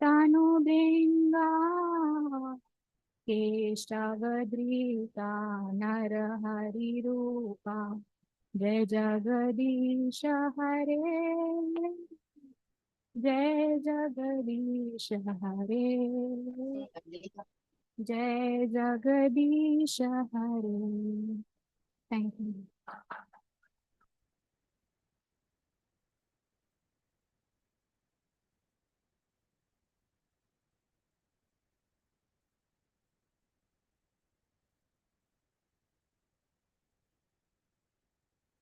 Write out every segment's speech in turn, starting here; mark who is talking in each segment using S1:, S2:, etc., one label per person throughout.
S1: तनुभृङ्गा केष्टवद्रीता नरहरिरूपा जय जगदीश हरे जय जगदीश हरे जय जगदीश हरे. Thank you.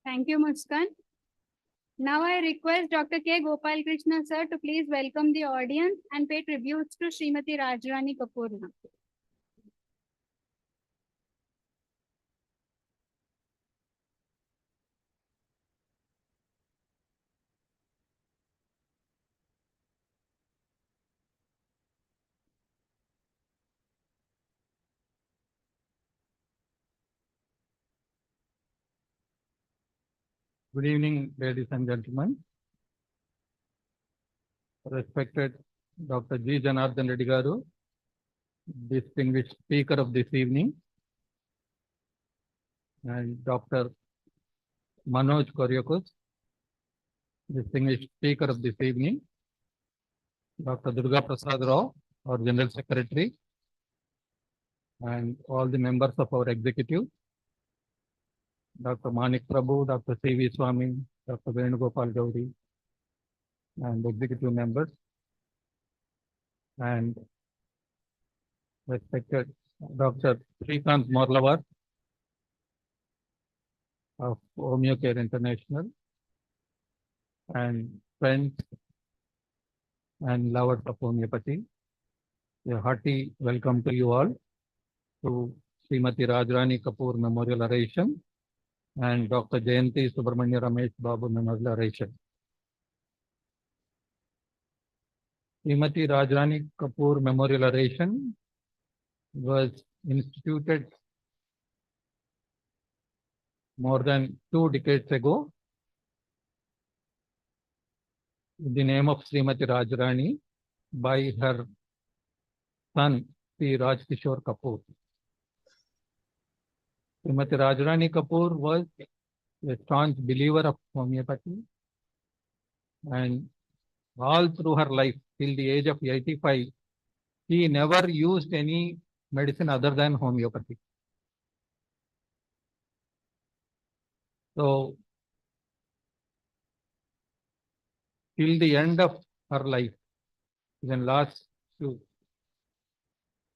S1: Thank you, Muskan. Now I request Dr. K. Gopal Krishna sir to please welcome the audience and pay tributes to Srimati Raj Rani Kapoor.
S2: Good evening, ladies and gentlemen. Respected Dr. G. Janardhan Reddy garu, distinguished speaker of this evening, and Dr. Manoj Kuriakose, distinguished speaker of this evening, Dr. Durgaprasad Rao, our General Secretary, and all the members of our executive, Dr. Manik Prabhu, Dr. C.V. Swami, Dr. Venugopal Gouri, and executive members, and respected Dr. Srikant Morlavar of Homeo Care International, and friends and lovers of homeopathy. A hearty welcome to you all to Srimati Raj Rani Kapoor Memorial Oration and Dr. Jayanthi Subrahmanya Ramesh Babu Memorial Oration. Srimati Raj Rani Kapoor Memorial Oration was instituted more than 2 decades ago in the name of Srimati Raj Rani by her son, P. Raj Kishore Kapoor. Srimati Raj Rani Kapoor was a staunch believer of homeopathy, and all through her life, till the age of 85, she never used any medicine other than homeopathy. So, till the end of her life, even last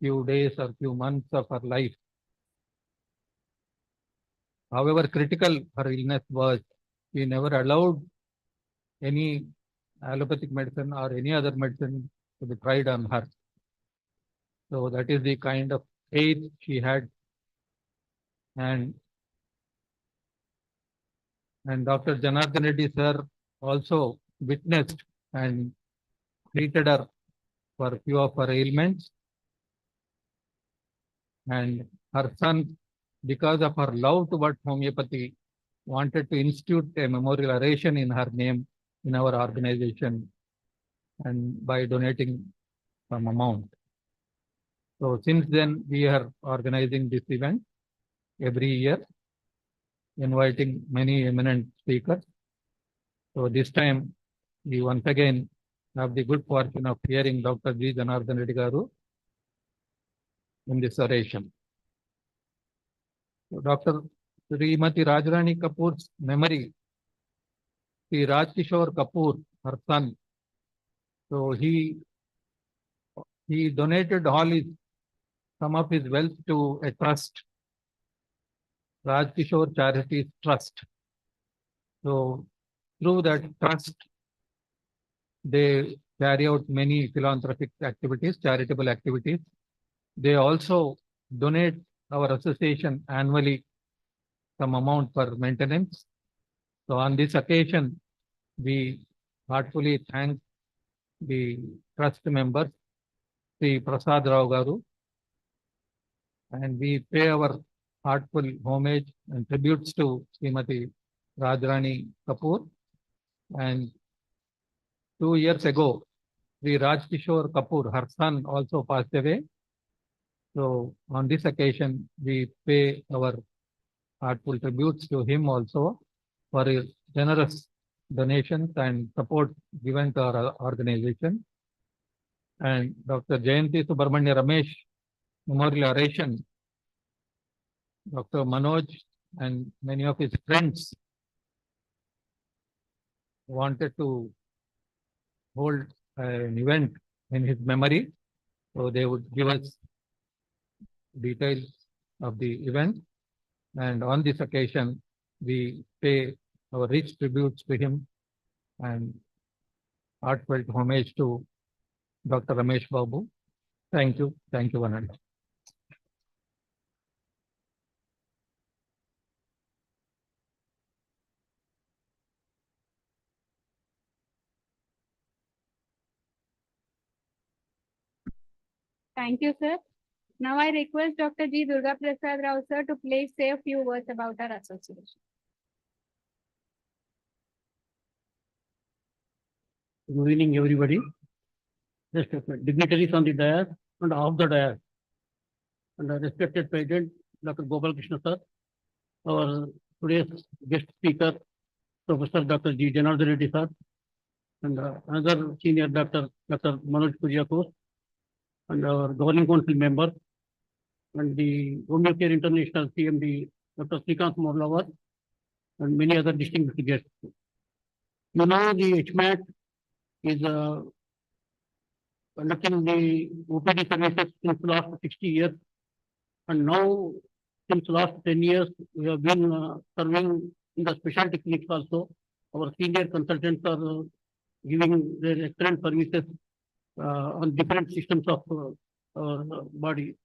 S2: few days or few months of her life, however critical her illness was, she never allowed any allopathic medicine or any other medicine to be tried on her. So that is the kind of faith she had. And Dr. Janardhan Reddy sir also witnessed and treated her for few of her ailments. And her son, because of her love toward homeopathy, wanted to institute a memorial oration in her name in our organization, and by donating some amount. So since then, we are organizing this event every year, inviting many eminent speakers. So this time, we once again have the good fortune of hearing Dr. G. Janardhan Reddy garu in this oration. So Dr. Srimati Raj Rani Kapoor's memory, Sri Raj Kishore Kapoor, her son, so he donated some of his wealth to a trust, Raj Kishore Charities Trust. So through that trust, they carry out many philanthropic activities, charitable activities. They also donate our association annually some amount for maintenance. So on this occasion, we heartfully thank the trust members, Sri Prasad Rao garu, and we pay our heartful homage and tributes to Srimati Raj Rani Kapoor. And 2 years ago, Sri Raj Kapoor, her son, also passed away. So on this occasion, we pay our heartful tributes to him also for his generous donations and support given to our organization. And Dr. Jayanthi Subrahmanya Ramesh Memorial Oration, Dr. Manoj and many of his friends wanted to hold an event in his memory. So they would give us details of the event. And on this occasion, we pay our rich tributes to him and heartfelt homage to Dr. Ramesh Babu. Thank you. Thank you, Manoj.
S1: Thank you, sir. Now I request Dr. G. Durgaprasad Rao, sir, to please say a few words about our association.
S3: Good evening, everybody. Respected dignitaries on the dais and off the dais, and respected President Dr. Gopala Krishna sir, our today's guest speaker, Professor Dr. G. Janardhan Reddy sir, and another senior doctor, Dr. Manoj Kuriakose, and our governing council member, and the Home Care International CMD, Dr. Srikant Morlawat, and many other distinguished guests. You know, the HMAT is conducting the OPD services since last 60 years. And now, since last 10 years, we have been serving in the specialty clinics also. Our senior consultants are giving their excellent services on different systems of our body,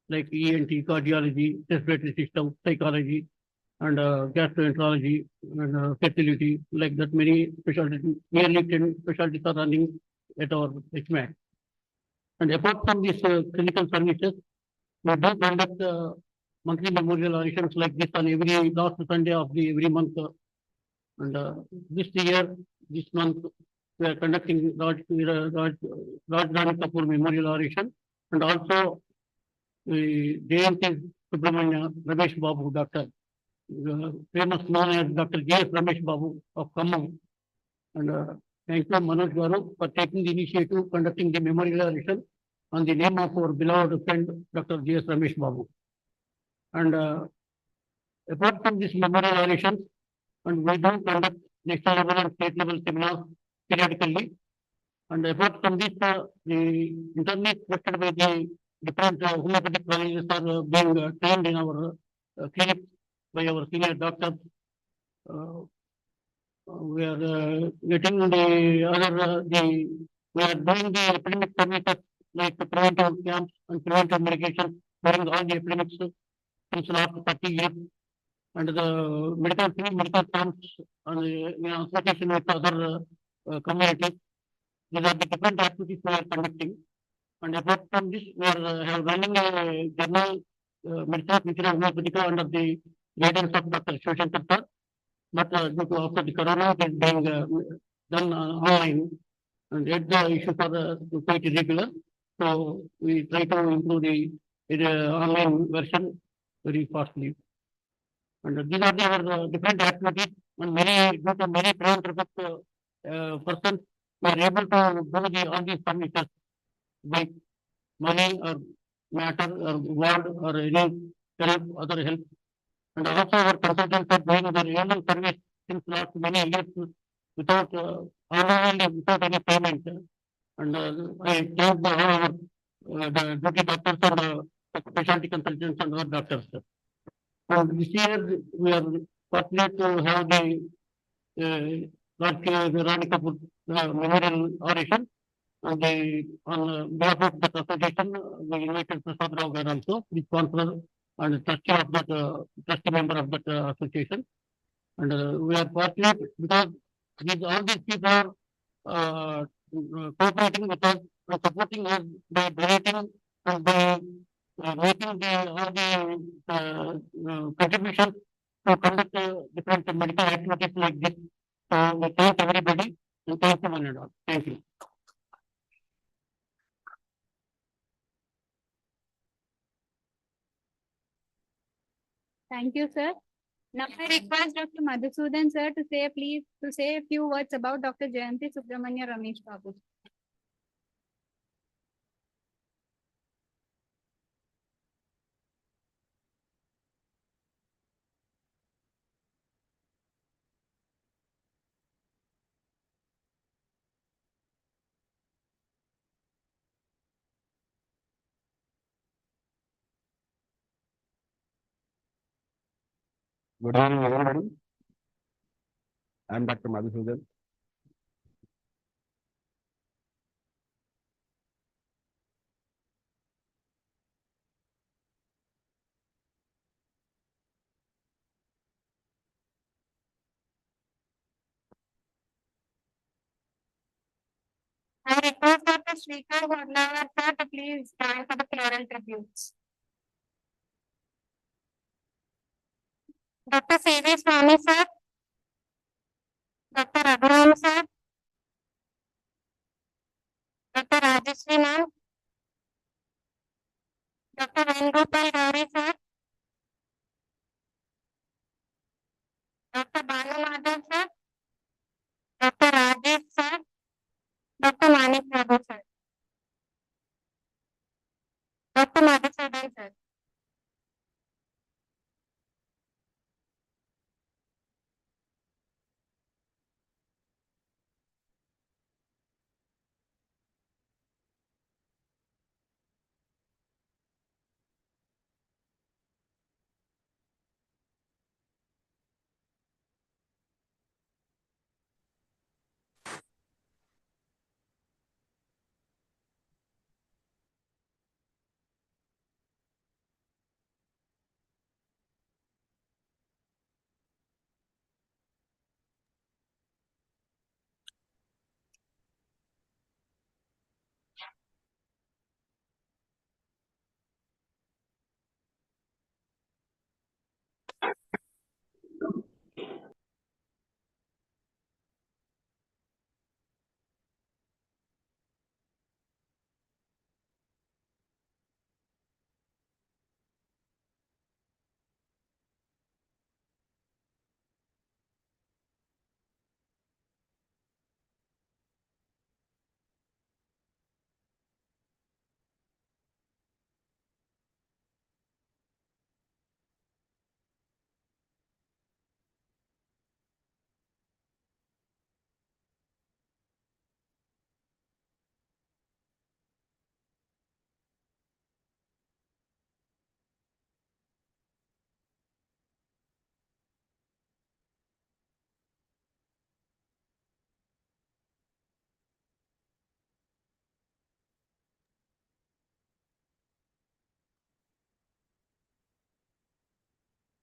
S3: like ENT, cardiology, respiratory system, psychology, and gastroenterology, and fertility, like that many specialties, nearly 10 specialties are running at our HMAT. And apart from these clinical services, we do conduct monthly memorial orations like this on every last Sunday of the every month. And this year, this month, we are conducting Raj Rani Kapoor Memorial Oration, and also the Jayanthi Subrahmanya Ramesh Babu, Doctor, famous known as Dr. J.S. Ramesh Babu of Khammam. And thank you, Manoj Garu, for taking the initiative, conducting the memorial oration on the name of our beloved friend, Dr. J.S. Ramesh Babu. And apart from this memorial oration, and we do conduct national level and state level seminars periodically. And apart from this, the internet requested by the different homeopathic colleges are being trained in our clinic by our senior doctors. We are getting the other, we are doing the epidemic services like the preventive camps and preventive medication during all the epidemics since last 30 years. And the medical camps and in association with other communities. These are the different activities we are conducting. And apart from this, we are running a journal, Medicine Future Homeopathica, under the guidance of Dr. Shoshankar sir. But due to after the corona, it is being done online, and yet the issues are quite irregular. So we try to improve the online version very fastly. And these are our different activities, and many due to many philanthropic persons were able to do all these services by money or matter or word or any help, other help. And also our consultants are doing their annual service since last many years without without any payment. And I thank the duty doctors and specialty consultants and other doctors. And this year we are fortunate to have the Raj Rani Kapoor Memorial Oration. And on behalf of the association, we invited Prasad Rao also, the sponsor and trustee of that trustee member of that association. And we are fortunate because all these people are cooperating with us, supporting us by donating and by making all the contributions to conduct different medical activities like this. So we thank everybody and thank you one and all. Thank you.
S1: Thank you, sir. Now I request Dr. Madhusudhan, sir, to say a few words about Dr. Jayanthi Subrahmanya Ramesh Babu.
S4: Good evening, everybody. I am Dr. Madhusudhan.
S1: I request Dr. Srikar Horlavar, sir, to please stand for the floral tributes. Dr. C.V. Swami, sir. Dr. Agarwal, sir. Dr. Rajesh ma'am. Dr. Venugopal Gouri, sir. Dr. Madhav, sir. Dr. Rajesh, sir. Dr. Manik Babu, sir. Dr. Madhusudhan, sir.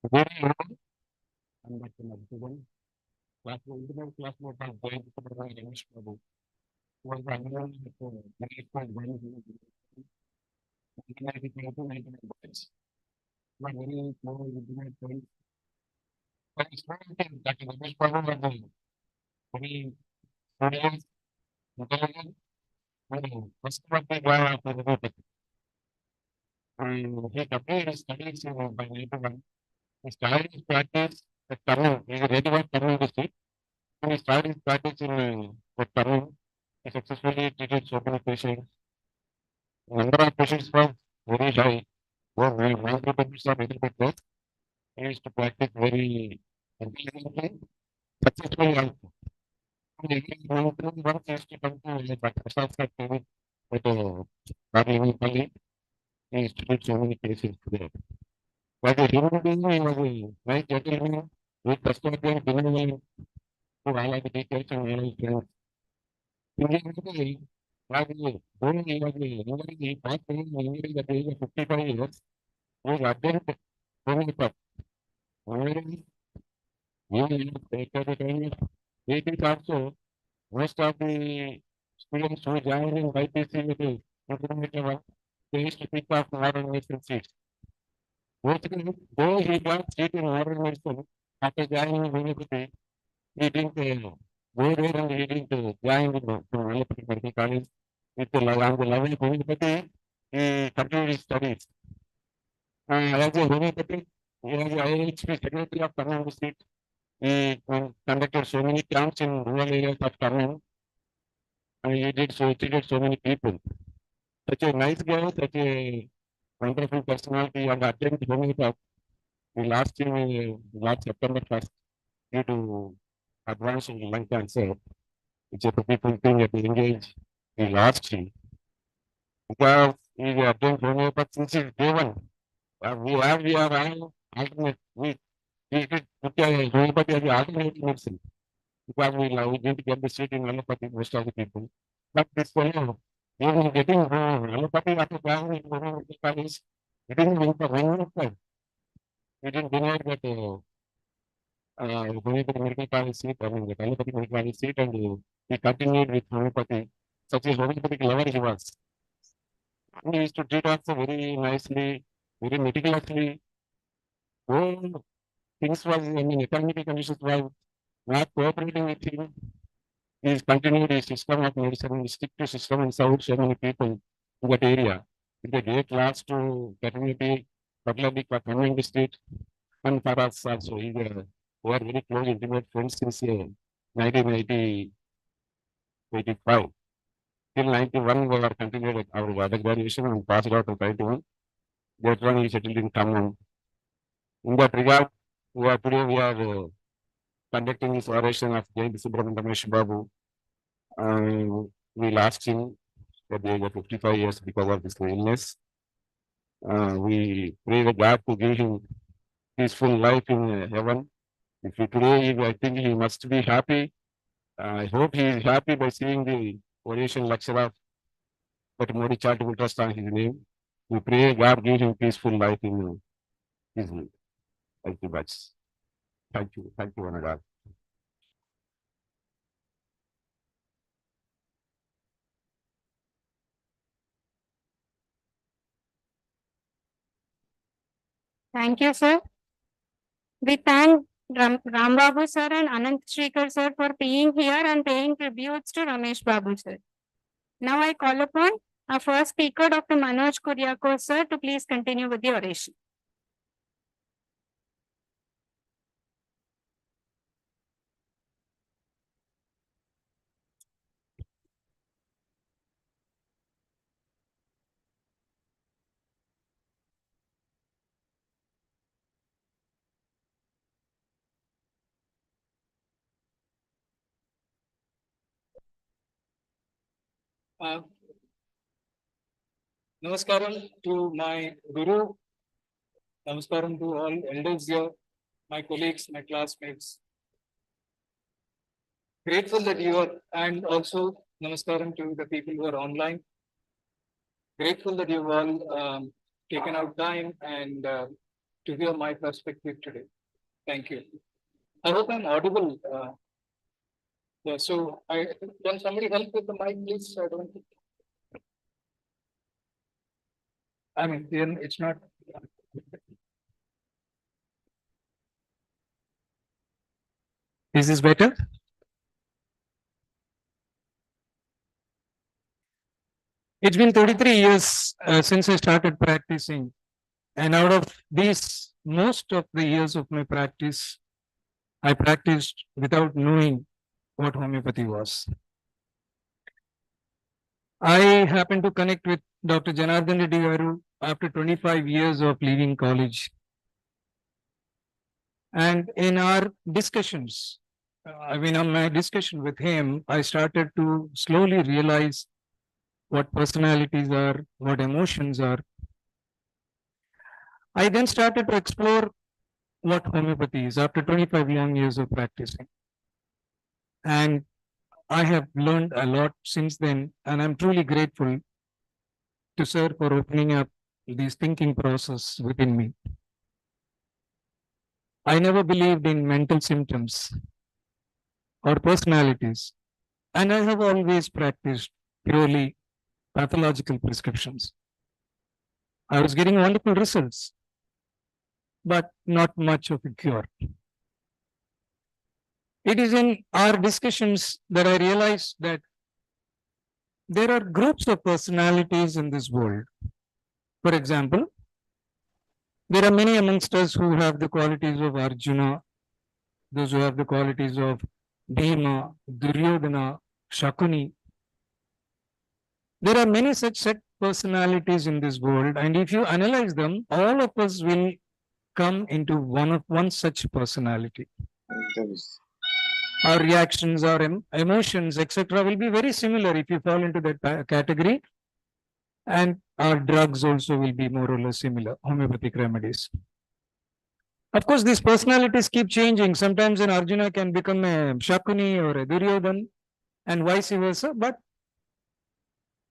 S4: Good evening. I am Dr. Madhusudhan. Classmate of Jayanthi Subrahmanya Ramesh Babu. Was the Agarwal for 1992 boys. My very close intimate friends. But it's not that Dr. Ramesh Babu was a very serious, intelligent, and trustworthy guy of the Venugopal. And he completed his studies by 91. He started his practice at Tamil. He is a Reddy Tamil district. And he started his practice in Tamil. He successfully treated so many patients. Number of patients was very high. Were very micro patients are little bit less. He used to practice very intelligently, successfully also. And again, once he used to come to Durgaprasad clinic at Venugopal. He used to treat so many patients there. But a human being, he was a nice gentleman, very trustworthy, genuine, to highlight the details and manage things. Individually, was born he was he passed away in England at the age of 55 years. He was ardent homeopath. However, he at the time of 80s also, most of the students who joined in YPC with the implemented one, they used to pick up modern medicine seats. Basically, though he got seat in modern medicine, after joining university, he didn't go there and he didn't join with the Annapurna Medical College with the on the level of homeopathy. He continued his studies. As a homeopathic, he was the IHP Secretary of Tamil District. He conducted so many camps in rural areas of Tamil, and he treated so many people. Such a nice guy, such a wonderful personality, and attended so many talks. We lost him last September 1st due to advanced lung cancer, which is a people thing at the young age. We lost him because he attended homeopathy since his day one. We are all alternate. We could put homeopathy as the alternate medicine because we didn't get the seat in allopathy, most of the people. But this fellow, even getting allopathy after traveling in homeopathy college, he didn't win for 1 minute. He didn't deny that homeopathy medical college seat, I mean, the allopathy medical college seat, and he continued with homeopathy. Such a homeopathic lover he was. And he used to treat us very nicely, very meticulously. All things was, I mean, economic conditions were not cooperating with him. He continued his system of medicine, he stick to system and served so many people in that area. With a great loss to fraternity, particularly for Tamil district, and for us also. We are very close, intimate friends since 1985. Till 91, we were continued our undergraduation and passed out of 91. That one he settled in Tamil. In that regard, today we are conducting this oration of Jayanthi Subrahmanya Ramesh Babu. We lost him at the age of 55 years because of this illness. We pray the God to give him peaceful life in heaven. If he today, I think he must be happy. I hope he is happy by seeing the Oration lecture of that Modi Charitable Trust on his name. We pray God give him peaceful life in his name. Thank you much. Thank you, Anurag.
S1: Thank you, sir. We thank Ram Babu sir and Anant Shrikar sir for being here and paying tributes to Ramesh Babu sir. Now I call upon our first speaker, Dr. Manoj Kuriakose sir, to please continue with the oration.
S5: Namaskaram to my Guru. Namaskaram to all elders here, my colleagues, my classmates. Grateful that you are, and also Namaskaram to the people who are online. Grateful that you've all taken out time and to hear my perspective today. Thank you. I hope I'm audible. Yeah, so can somebody help with the mic, please? I mean, it's not. Is this better? It's been 33 years since I started practicing. And out of these, most of the years of my practice, I practiced without knowing what homeopathy was. I happened to connect with Dr. Janardhan Reddy after 25 years of leaving college. And in our discussions, on my discussion with him, I started to slowly realize what personalities are, what emotions are. I then started to explore what homeopathy is after 25 long years of practicing. And I have learned a lot since then, and I'm truly grateful to sir for opening up this thinking process within me. I never believed in mental symptoms or personalities, and I have always practiced purely pathological prescriptions. I was getting wonderful results, but not much of a cure. It is in our discussions that I realized that there are groups of personalities in this world. For example,
S6: There are many amongst us who have the qualities of Arjuna, those who have the qualities of Bhima, Duryodhana, Shakuni. There are many such set personalities in this world, and if you analyze them, all of us will come into one such personality. Our reactions, our emotions, etc., will be very similar if you fall into that category, and our drugs also will be more or less similar, homeopathic remedies. Of course, these personalities keep changing. Sometimes an Arjuna can become a Shakuni or a Duryodhan, and vice versa, but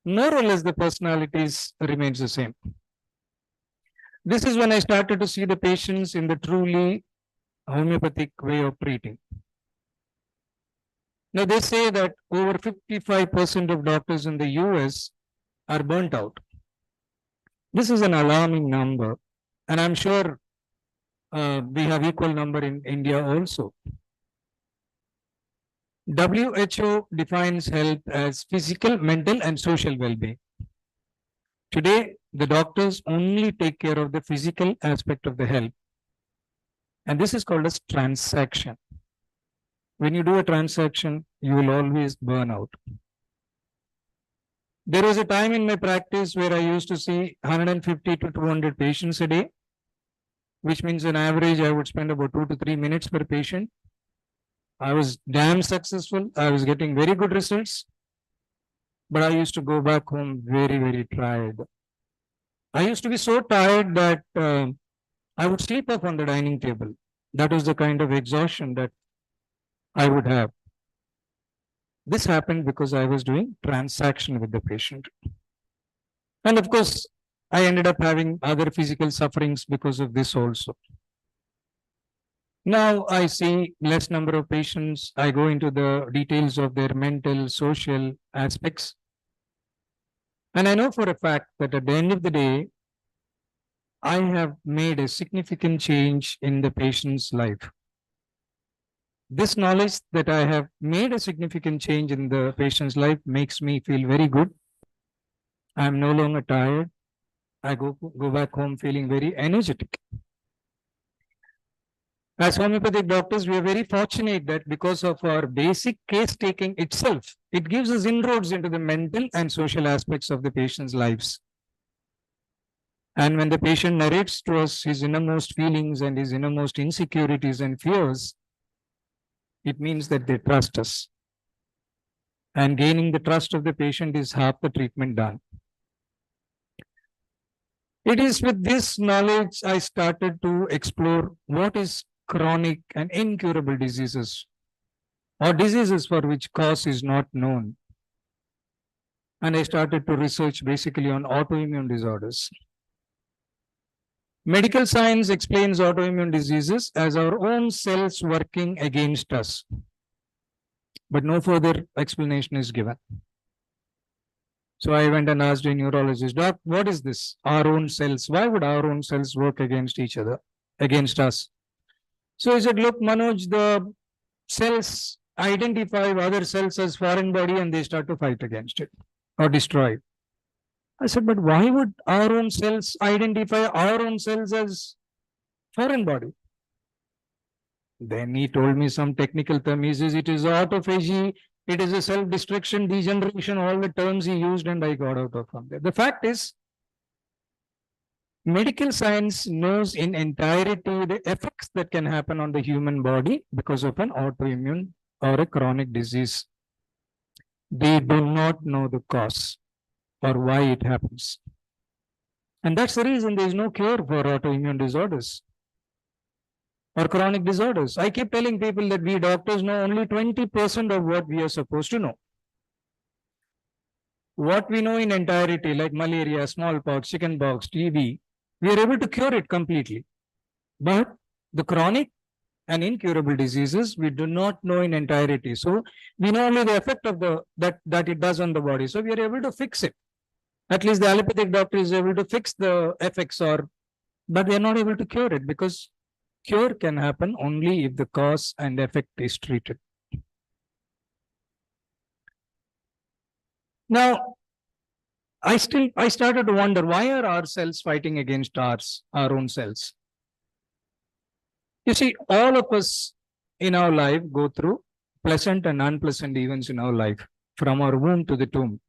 S6: more or less the personalities remains the same. This is when I started to see the patients in the truly homeopathic way of treating. Now they say that over 55% of doctors in the US are burnt out. This is an alarming number, and I'm sure we have equal number in India also. WHO defines health as physical, mental, and social well-being. Today, the doctors only take care of the physical aspect of the health, and this is called as transaction. When you do a transaction, you will always burn out. There was a time in my practice where I used to see 150 to 200 patients a day, which means on average I would spend about 2 to 3 minutes per patient. I was damn successful. I was getting very good results, but I used to go back home very, very tired. I used to be so tired that I would sleep up on the dining table. That was the kind of exhaustion that I would have. This happened because I was doing transaction with the patient. And of course, I ended up having other physical sufferings because of this also. Now I see less number of patients. I go into the details of their mental, social aspects. And I know for a fact that at the end of the day, I have made a significant change in the patient's life. This knowledge that I have made a significant change in the patient's life makes me feel very good. I am no longer tired. I go back home feeling very energetic. As homeopathic doctors, we are very fortunate that because of our basic case taking itself, it gives us inroads into the mental and social aspects of the patient's lives. And when the patient narrates to us his innermost feelings and his innermost insecurities and fears, it means that they trust us. And gaining the trust of the patient is half the treatment done. It is with this knowledge I started to explore what is chronic and incurable diseases, or diseases for which cause is not known. And I started to research basically on autoimmune disorders. Medical science explains autoimmune diseases as our own cells working against us, but no further explanation is given. So I went and asked a neurologist, Doc, what is this? Our own cells. Why would our own cells work against each other, against us? So he said, look, Manoj, the cells identify other cells as foreign body and they start to fight against it or destroy it. I said, but why would our own cells identify our own cells as foreign body? Then he told me some technical term. He says it is autophagy, it is a self-destruction, degeneration, all the terms he used, and I got out of from there. The fact is, medical science knows in entirety the effects that can happen on the human body because of an autoimmune or a chronic disease. They do not know the cause or why it happens. And that's the reason there is no cure for autoimmune disorders or chronic disorders. I keep telling people that we doctors know only 20% of what we are supposed to know. What we know in entirety, like malaria, smallpox, chickenpox, TB, we are able to cure it completely. But the chronic and incurable diseases, we do not know in entirety. So we know only the effect of that it does on the body. So we are able to fix it. At least the allopathic doctor is able to fix the effects, but they are not able to cure it, because cure can happen only if the cause and effect is treated. Now, I started to wonder, why are our cells fighting against our own cells? You see, all of us in our life go through pleasant and unpleasant events in our life, from our womb to the tomb.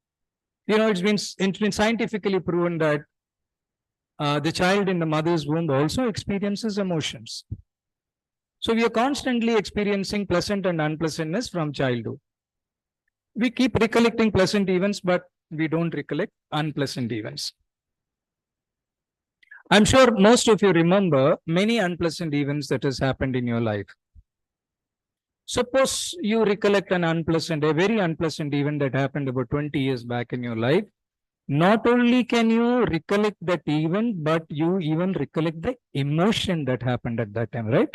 S6: You know, it's been scientifically proven that the child in the mother's womb also experiences emotions. So we are constantly experiencing pleasant and unpleasantness from childhood. We keep recollecting pleasant events, but we don't recollect unpleasant events. I'm sure most of you remember many unpleasant events that has happened in your life. Suppose you recollect a very unpleasant event that happened about 20 years back in your life. Not only can you recollect that event, but you even recollect the emotion that happened at that time, right?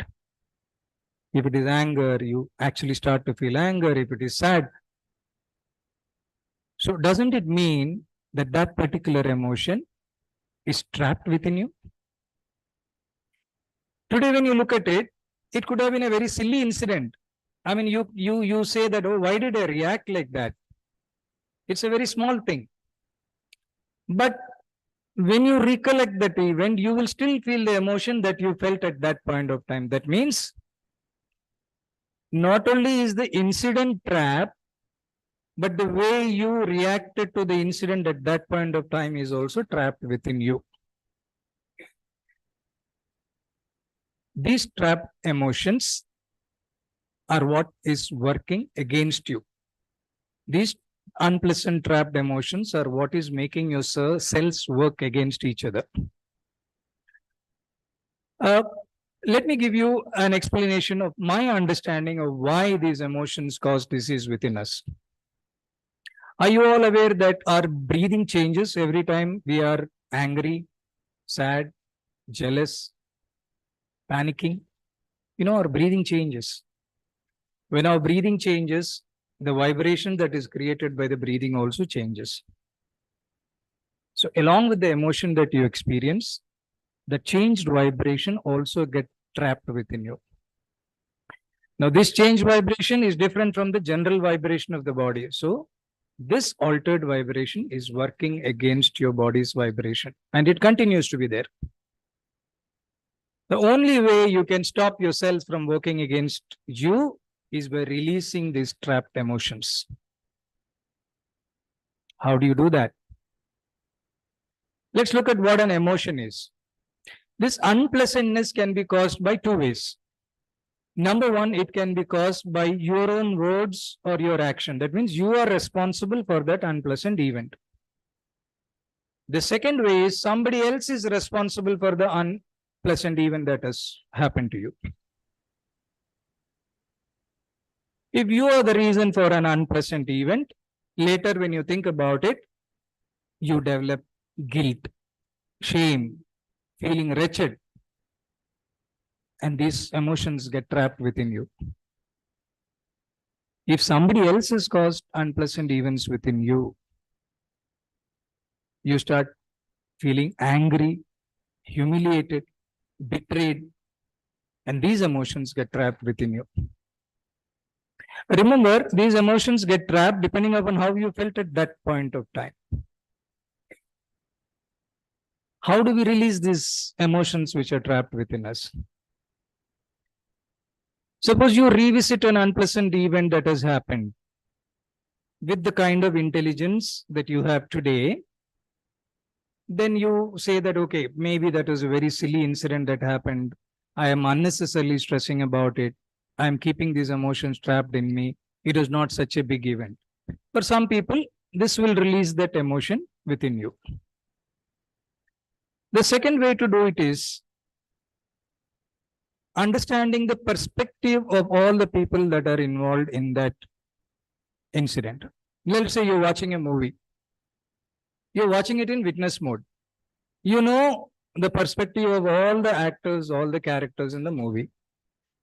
S6: If it is anger, you actually start to feel anger. If it is sad. So doesn't it mean that that particular emotion is trapped within you? Today, when you look at it, it could have been a very silly incident. I mean, you say that, oh, why did I react like that? It's a very small thing. But when you recollect that event, you will still feel the emotion that you felt at that point of time. That means not only is the incident trapped, but the way you reacted to the incident at that point of time is also trapped within you. These trapped emotions are what is working against you. These unpleasant trapped emotions are what is making your cells work against each other. Let me give you an explanation of my understanding of why these emotions cause disease within us. Are you all aware that our breathing changes every time we are angry, sad, jealous, panicking? You know, our breathing changes. When our breathing changes, the vibration that is created by the breathing also changes. So along with the emotion that you experience, the changed vibration also gets trapped within you. Now, this changed vibration is different from the general vibration of the body. So this altered vibration is working against your body's vibration, and it continues to be there. The only way you can stop yourself from working against you is by releasing these trapped emotions. How do you do that? Let's look at what an emotion is. This unpleasantness can be caused by two ways. Number one, it can be caused by your own words or your action. That means you are responsible for that unpleasant event. The second way is somebody else is responsible for the unpleasant event that has happened to you. If you are the reason for an unpleasant event, later when you think about it, you develop guilt, shame, feeling wretched, and these emotions get trapped within you. If somebody else has caused unpleasant events within you, you start feeling angry, humiliated, betrayed, and these emotions get trapped within you. Remember, these emotions get trapped depending upon how you felt at that point of time. How do we release these emotions which are trapped within us? Suppose you revisit an unpleasant event that has happened with the kind of intelligence that you have today. Then you say that, okay, maybe that was a very silly incident that happened. I am unnecessarily stressing about it. I am keeping these emotions trapped in me. It is not such a big event. For some people, this will release that emotion within you. The second way to do it is understanding the perspective of all the people that are involved in that incident. Let's say you're watching a movie. You're watching it in witness mode. You know the perspective of all the actors, all the characters in the movie,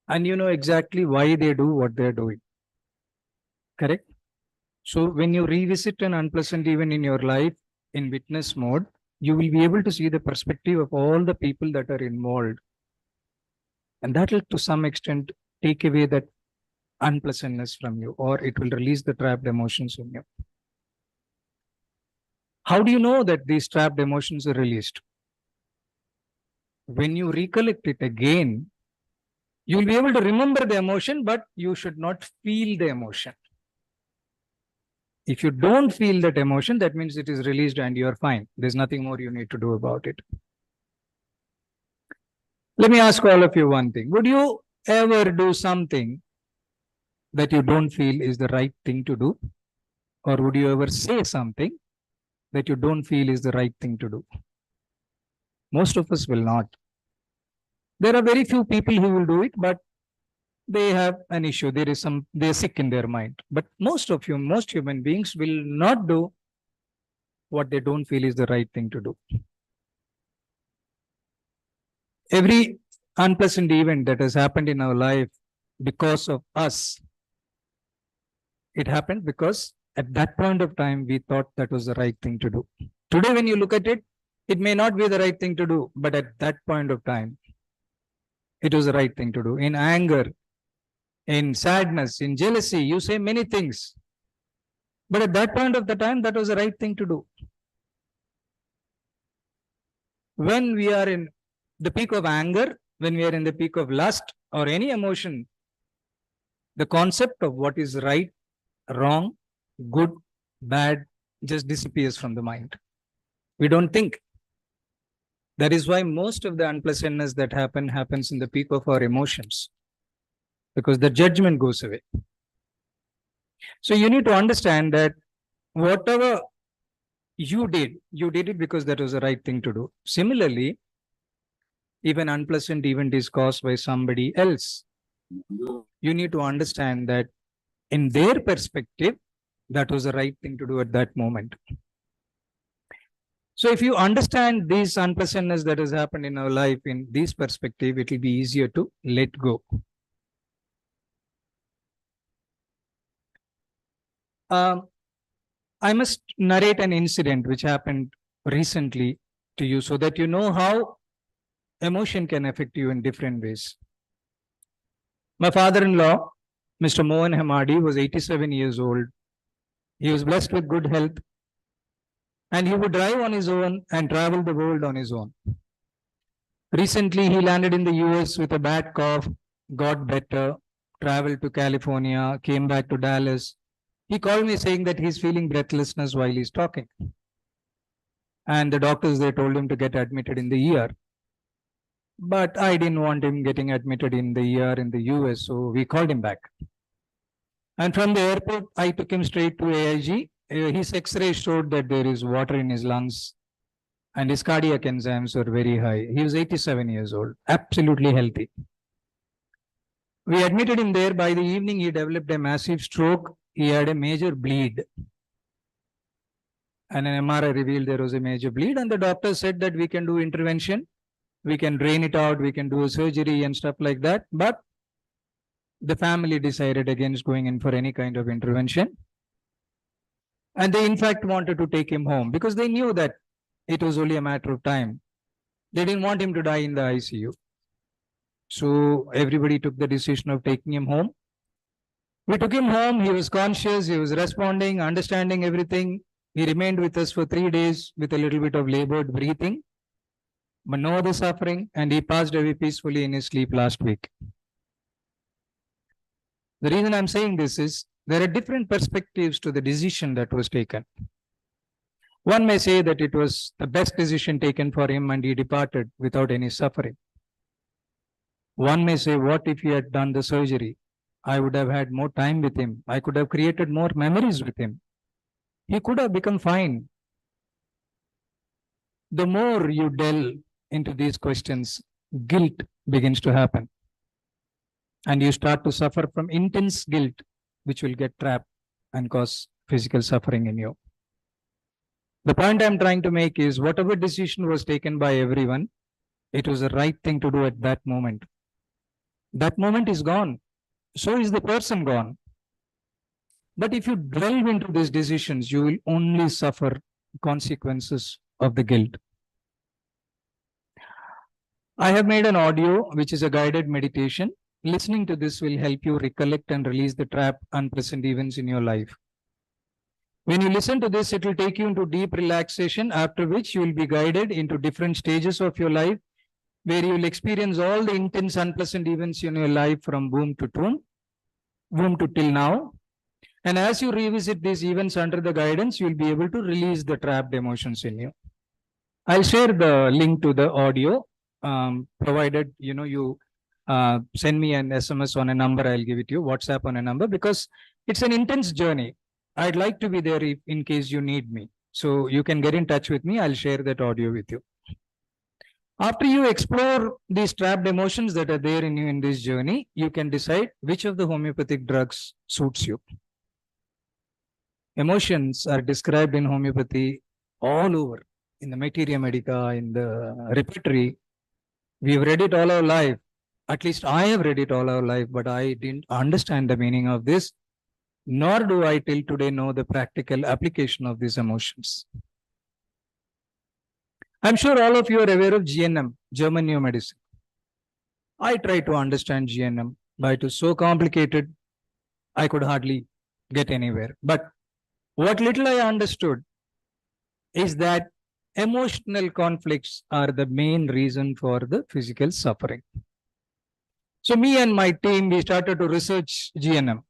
S6: and you know exactly why they do what they're doing. Correct? So when you revisit an unpleasant event in your life in witness mode, you will be able to see the perspective of all the people that are involved. And that will, to some extent, take away that unpleasantness from you, or it will release the trapped emotions in you. How do you know that these trapped emotions are released? When you recollect it again, you will be able to remember the emotion, but you should not feel the emotion. If you don't feel that emotion, that means it is released and you are fine. There's nothing more you need to do about it. Let me ask all of you one thing. Would you ever do something that you don't feel is the right thing to do? Or would you ever say something that you don't feel is the right thing to do? Most of us will not. There are very few people who will do it, but they have an issue. They're sick in their mind. But most human beings will not do what they don't feel is the right thing to do. Every unpleasant event that has happened in our life because of us, it happened because at that point of time, we thought that was the right thing to do. Today, when you look at it, it may not be the right thing to do, but at that point of time, it was the right thing to do. In anger, in sadness, in jealousy, you say many things. But at that point of the time, that was the right thing to do. When we are in the peak of anger, when we are in the peak of lust or any emotion, the concept of what is right, wrong, good, bad just disappears from the mind. We don't think. That is why most of the unpleasantness that happens in the peak of our emotions, because the judgment goes away. So you need to understand that whatever you did it because that was the right thing to do. Similarly, if an unpleasant event is caused by somebody else, you need to understand that in their perspective, that was the right thing to do at that moment. So if you understand this unpleasantness that has happened in our life in this perspective, it will be easier to let go. I must narrate an incident which happened recently to you so that you know how emotion can affect you in different ways. My father-in-law, Mr. Mohan Hamadi, was 87 years old. He was blessed with good health, and he would drive on his own and travel the world on his own. Recently, he landed in the US with a bad cough, got better, traveled to California, came back to Dallas. He called me saying that he's feeling breathlessness while he's talking. And the doctors, they told him to get admitted in the ER. But I didn't want him getting admitted in the ER in the US, so we called him back. And from the airport, I took him straight to AIG. His X-ray showed that there is water in his lungs and his cardiac enzymes were very high. He was 87 years old, absolutely healthy. We admitted him there. By the evening, he developed a massive stroke. He had a major bleed. And an MRI revealed there was a major bleed. And the doctor said that we can do intervention. We can drain it out. We can do a surgery and stuff like that. But the family decided against going in for any kind of intervention. And they, in fact, wanted to take him home because they knew that it was only a matter of time. They didn't want him to die in the ICU. So everybody took the decision of taking him home. We took him home. He was conscious. He was responding, understanding everything. He remained with us for 3 days with a little bit of labored breathing, but no other suffering. And he passed away peacefully in his sleep last week. The reason I'm saying this is there are different perspectives to the decision that was taken. One may say that it was the best decision taken for him and he departed without any suffering. One may say, what if he had done the surgery? I would have had more time with him. I could have created more memories with him. He could have become fine. The more you delve into these questions, guilt begins to happen. And you start to suffer from intense guilt, which will get trapped and cause physical suffering in you. The point I'm trying to make is whatever decision was taken by everyone, it was the right thing to do at that moment. That moment is gone. So is the person gone. But if you delve into these decisions, you will only suffer consequences of the guilt. I have made an audio, which is a guided meditation. Listening to this will help you recollect and release the trapped, unpleasant events in your life. When you listen to this, it will take you into deep relaxation, after which you will be guided into different stages of your life, where you will experience all the intense, unpleasant events in your life from womb to tomb, womb to till now. And as you revisit these events under the guidance, you will be able to release the trapped emotions in you. I'll share the link to the audio, provided you send me an SMS on a number. I'll give it to you, WhatsApp on a number, because it's an intense journey. I'd like to be there in case you need me. So you can get in touch with me. I'll share that audio with you. After you explore these trapped emotions that are there in you in this journey, you can decide which of the homeopathic drugs suits you. Emotions are described in homeopathy all over, in the Materia Medica, in the repertory. We've read it all our life. At least I have read it all our life, but I didn't understand the meaning of this, nor do I till today know the practical application of these emotions. I'm sure all of you are aware of GNM, German New Medicine. I tried to understand GNM, but it was so complicated, I could hardly get anywhere. But what little I understood is that emotional conflicts are the main reason for the physical suffering. So me and my team, we started to research GNM.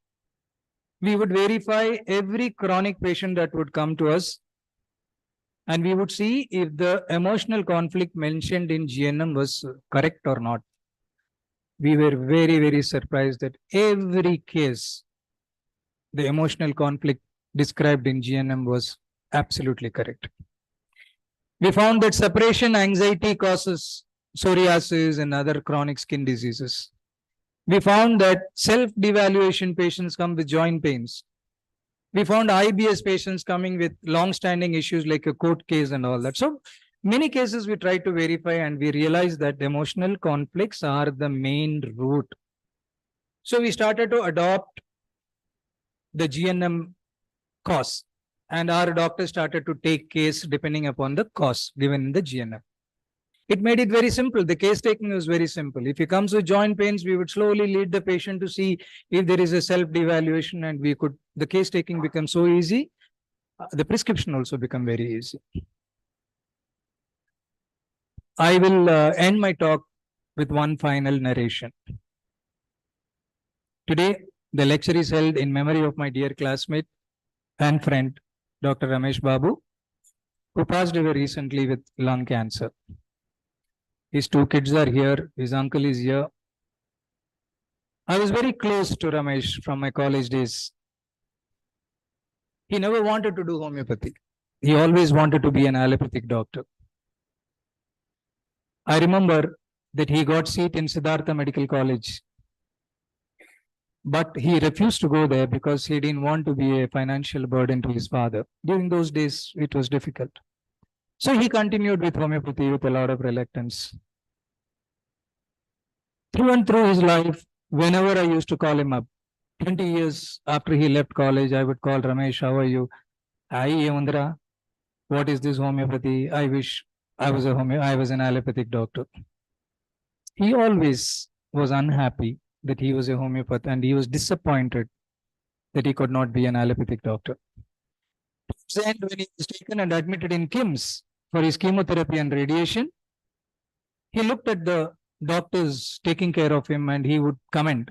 S6: We would verify every chronic patient that would come to us, and we would see if the emotional conflict mentioned in GNM was correct or not. We were very, very surprised that every case, the emotional conflict described in GNM was absolutely correct. We found that separation anxiety causes psoriasis and other chronic skin diseases. We found that self-devaluation patients come with joint pains. We found IBS patients coming with long-standing issues like a court case and all that. So many cases we tried to verify, and we realized that emotional conflicts are the main root. So we started to adopt the GNM cause, and our doctors started to take case depending upon the cause given in the GNM. It made it very simple. The case taking was very simple. If he comes with joint pains, we would slowly lead the patient to see if there is a self-devaluation, and the case taking becomes so easy. The prescription also become very easy. I will end my talk with one final narration. Today, the lecture is held in memory of my dear classmate and friend, Dr. Ramesh Babu, who passed away recently with lung cancer. His two kids are here. His uncle is here. I was very close to Ramesh from my college days. He never wanted to do homeopathy. He always wanted to be an allopathic doctor. I remember that he got seat in Siddhartha Medical College, but he refused to go there because he didn't want to be a financial burden to his father. During those days, it was difficult. So he continued with homeopathy with a lot of reluctance. Through and through his life, whenever I used to call him up, 20 years after he left college, I would call Ramesh, how are you? Hi, Yamundra. What is this homeopathy? I wish I was an allopathic doctor. He always was unhappy that he was a homeopath, and he was disappointed that he could not be an allopathic doctor. Then when he was taken and admitted in KIMS for his chemotherapy and radiation, he looked at the doctors taking care of him, and he would comment,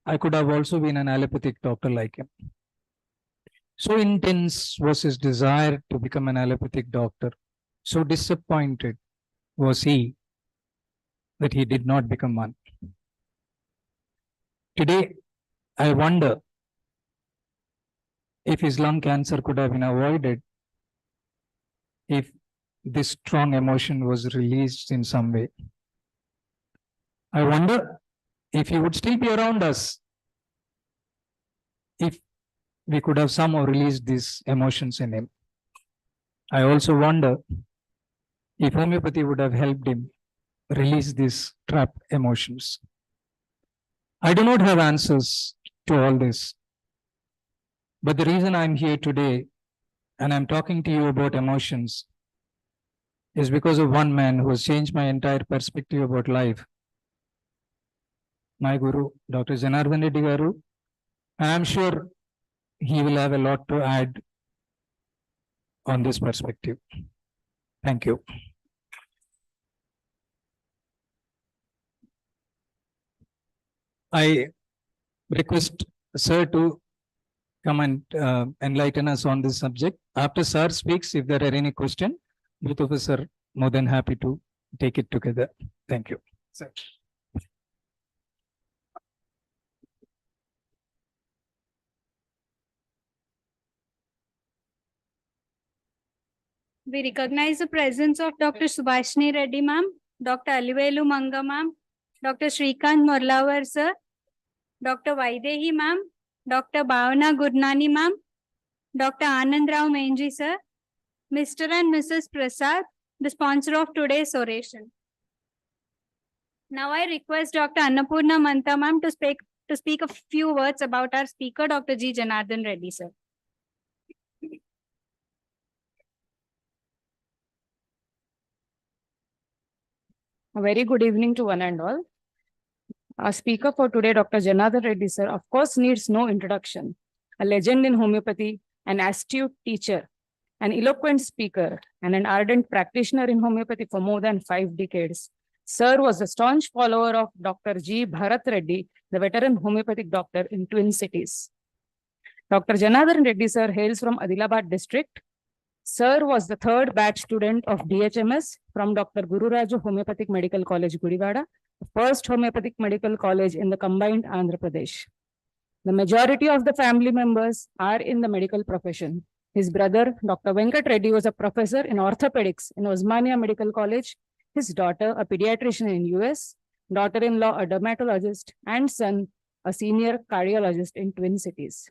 S6: I could have also been an allopathic doctor like him. So intense was his desire to become an allopathic doctor. So disappointed was he that he did not become one. Today, I wonder if his lung cancer could have been avoided if this strong emotion was released in some way. I wonder if he would still be around us if we could have somehow released these emotions in him. I also wonder if homeopathy would have helped him release these trapped emotions. I do not have answers to all this, but the reason I'm here today and I'm talking to you about emotions is because of one man who has changed my entire perspective about life. My guru, Dr. Janardhan Reddy garu, and I'm sure he will have a lot to add on this perspective. Thank you. I request sir to come and enlighten us on this subject. After sir speaks, if there are any question, both of us are more than happy to take it together. Thank you. Sir.
S1: We recognize the presence of Dr. Subhashini Reddy ma'am, Dr. Alivelu Manga ma'am, Dr. Shrikant Morlavar sir, Dr. Vaidehi ma'am, Dr. Bhavana Gurnani ma'am, Dr. Anand Rao Menji sir, Mr. and Mrs. Prasad, the sponsor of today's oration. Now I request Dr. Annapurna Mantha ma'am to speak a few words about our speaker, Dr. G. Janardhan Reddy sir.
S7: A very good evening to one and all. Our speaker for today, Dr. Janardhan Reddy sir, of course needs no introduction. A legend in homeopathy, an astute teacher, an eloquent speaker, and an ardent practitioner in homeopathy for more than 5 decades. Sir was a staunch follower of Dr. G. Bharat Reddy, the veteran homeopathic doctor in Twin Cities. Dr. Janardhan Reddy sir hails from Adilabad district. Sir was the 3rd batch student of DHMS from Dr. Guru Raju Homeopathic Medical College, Gudivada, the first homeopathic medical college in the combined Andhra Pradesh. The majority of the family members are in the medical profession. His brother, Dr. Venkat Reddy, was a professor in orthopedics in Osmania Medical College. His daughter, a pediatrician in US, daughter-in-law, a dermatologist, and son, a senior cardiologist in Twin Cities.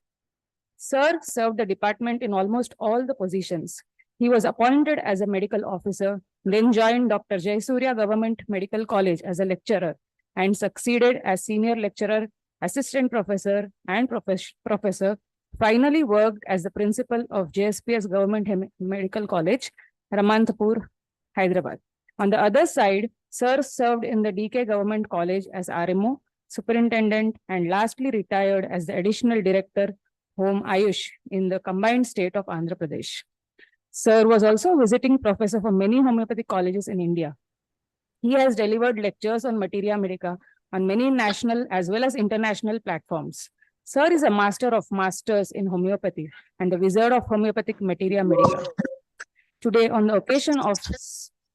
S7: Sir served the department in almost all the positions. He was appointed as a medical officer, then joined Dr. Jayasurya Government Medical College as a lecturer, and succeeded as senior lecturer, assistant professor, and professor. Finally worked as the principal of JSPS Government Medical College, Ramantapur, Hyderabad. On the other side, Sir served in the DK Government College as RMO, superintendent, and lastly retired as the additional director, Home Ayush, in the combined state of Andhra Pradesh. Sir was also a visiting professor for many homeopathic colleges in India. He has delivered lectures on materia medica on many national as well as international platforms. Sir is a master of masters in homeopathy and the wizard of homeopathic materia medica. Today, on the occasion of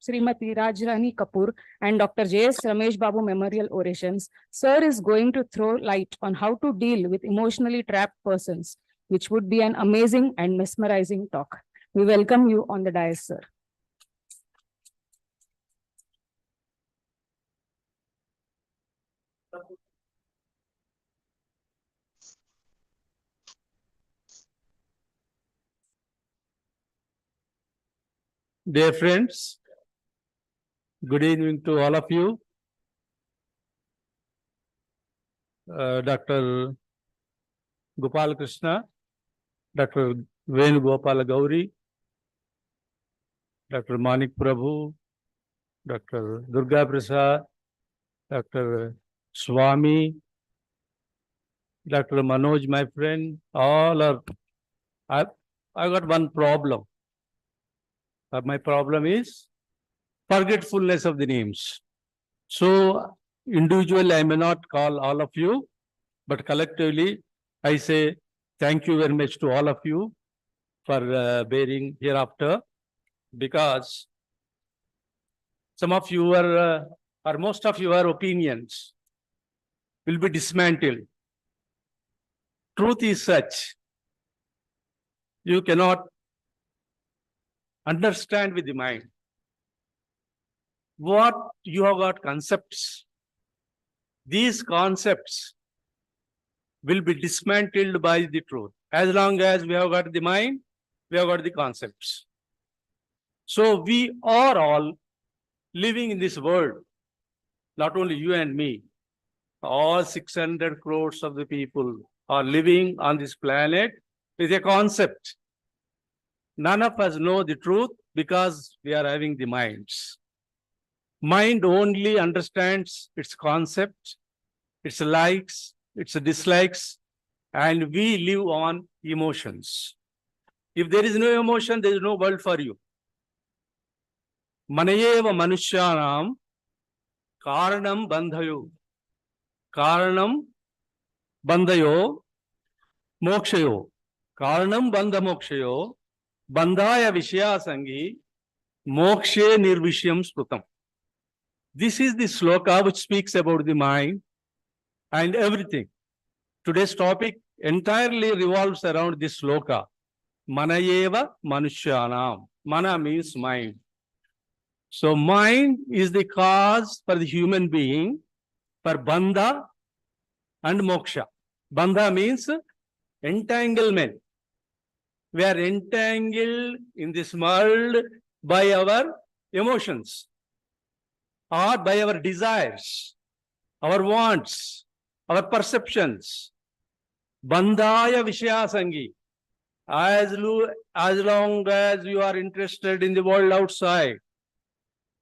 S7: Srimati Raj Rani Kapoor and Dr. J.S. Ramesh Babu Memorial Orations, Sir is going to throw light on how to deal with emotionally trapped persons, which would be an amazing and mesmerizing talk. We welcome you on the dais, sir.
S2: Dear friends, good evening to all of you. Dr. Gopala Krishna, Dr. Venugopal Gouri, Dr. Manik Prabhu, Dr. Durgaprasad, Dr. Swami, Dr. Manoj, my friend, all are. I got one problem. My problem is forgetfulness of the names. So individually, I may not call all of you, but collectively, I say thank you very much to all of you for bearing hereafter, because some of your or most of your opinions will be dismantled. Truth is such, you cannot understand with the mind. What you have got concepts, these concepts will be dismantled by the truth. As long as we have got the mind, we have got the concepts. So we are all living in this world, not only you and me, all 600 crores of the people are living on this planet with a concept. None of us know the truth because we are having the minds. Mind only understands its concept, its likes, its dislikes, and we live on emotions.
S8: If there is no emotion, there is no world for you. Manayeva manushyanam karanam bandhayo. Karanam bandhayo mokshayo. Karanam bandha mokshayo. Bandhaya vishya sangi. Mokshe nirvishyam sprutam. This is the sloka which speaks about the mind and everything. Today's topic entirely revolves around this sloka. Manayeva manushyanam. Mana means mind. So mind is the cause for the human being for bandha and moksha. Bandha means entanglement. We are entangled in this world by our emotions or by our desires, our wants, our perceptions. Bandhaya vishya sangi. As long as you are interested in the world outside,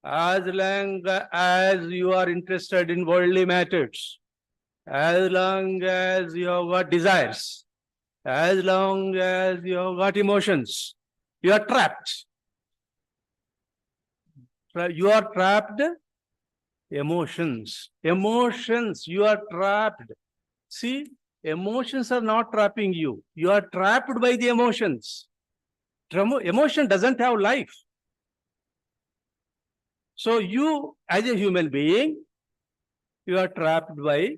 S8: as long as you are interested in worldly matters, as long as you have got desires, as long as you have got emotions, you are trapped. You are trapped. Emotions, you are trapped. See, emotions are not trapping you. You are trapped by the emotions. Emotion doesn't have life. So you, as a human being, you are trapped by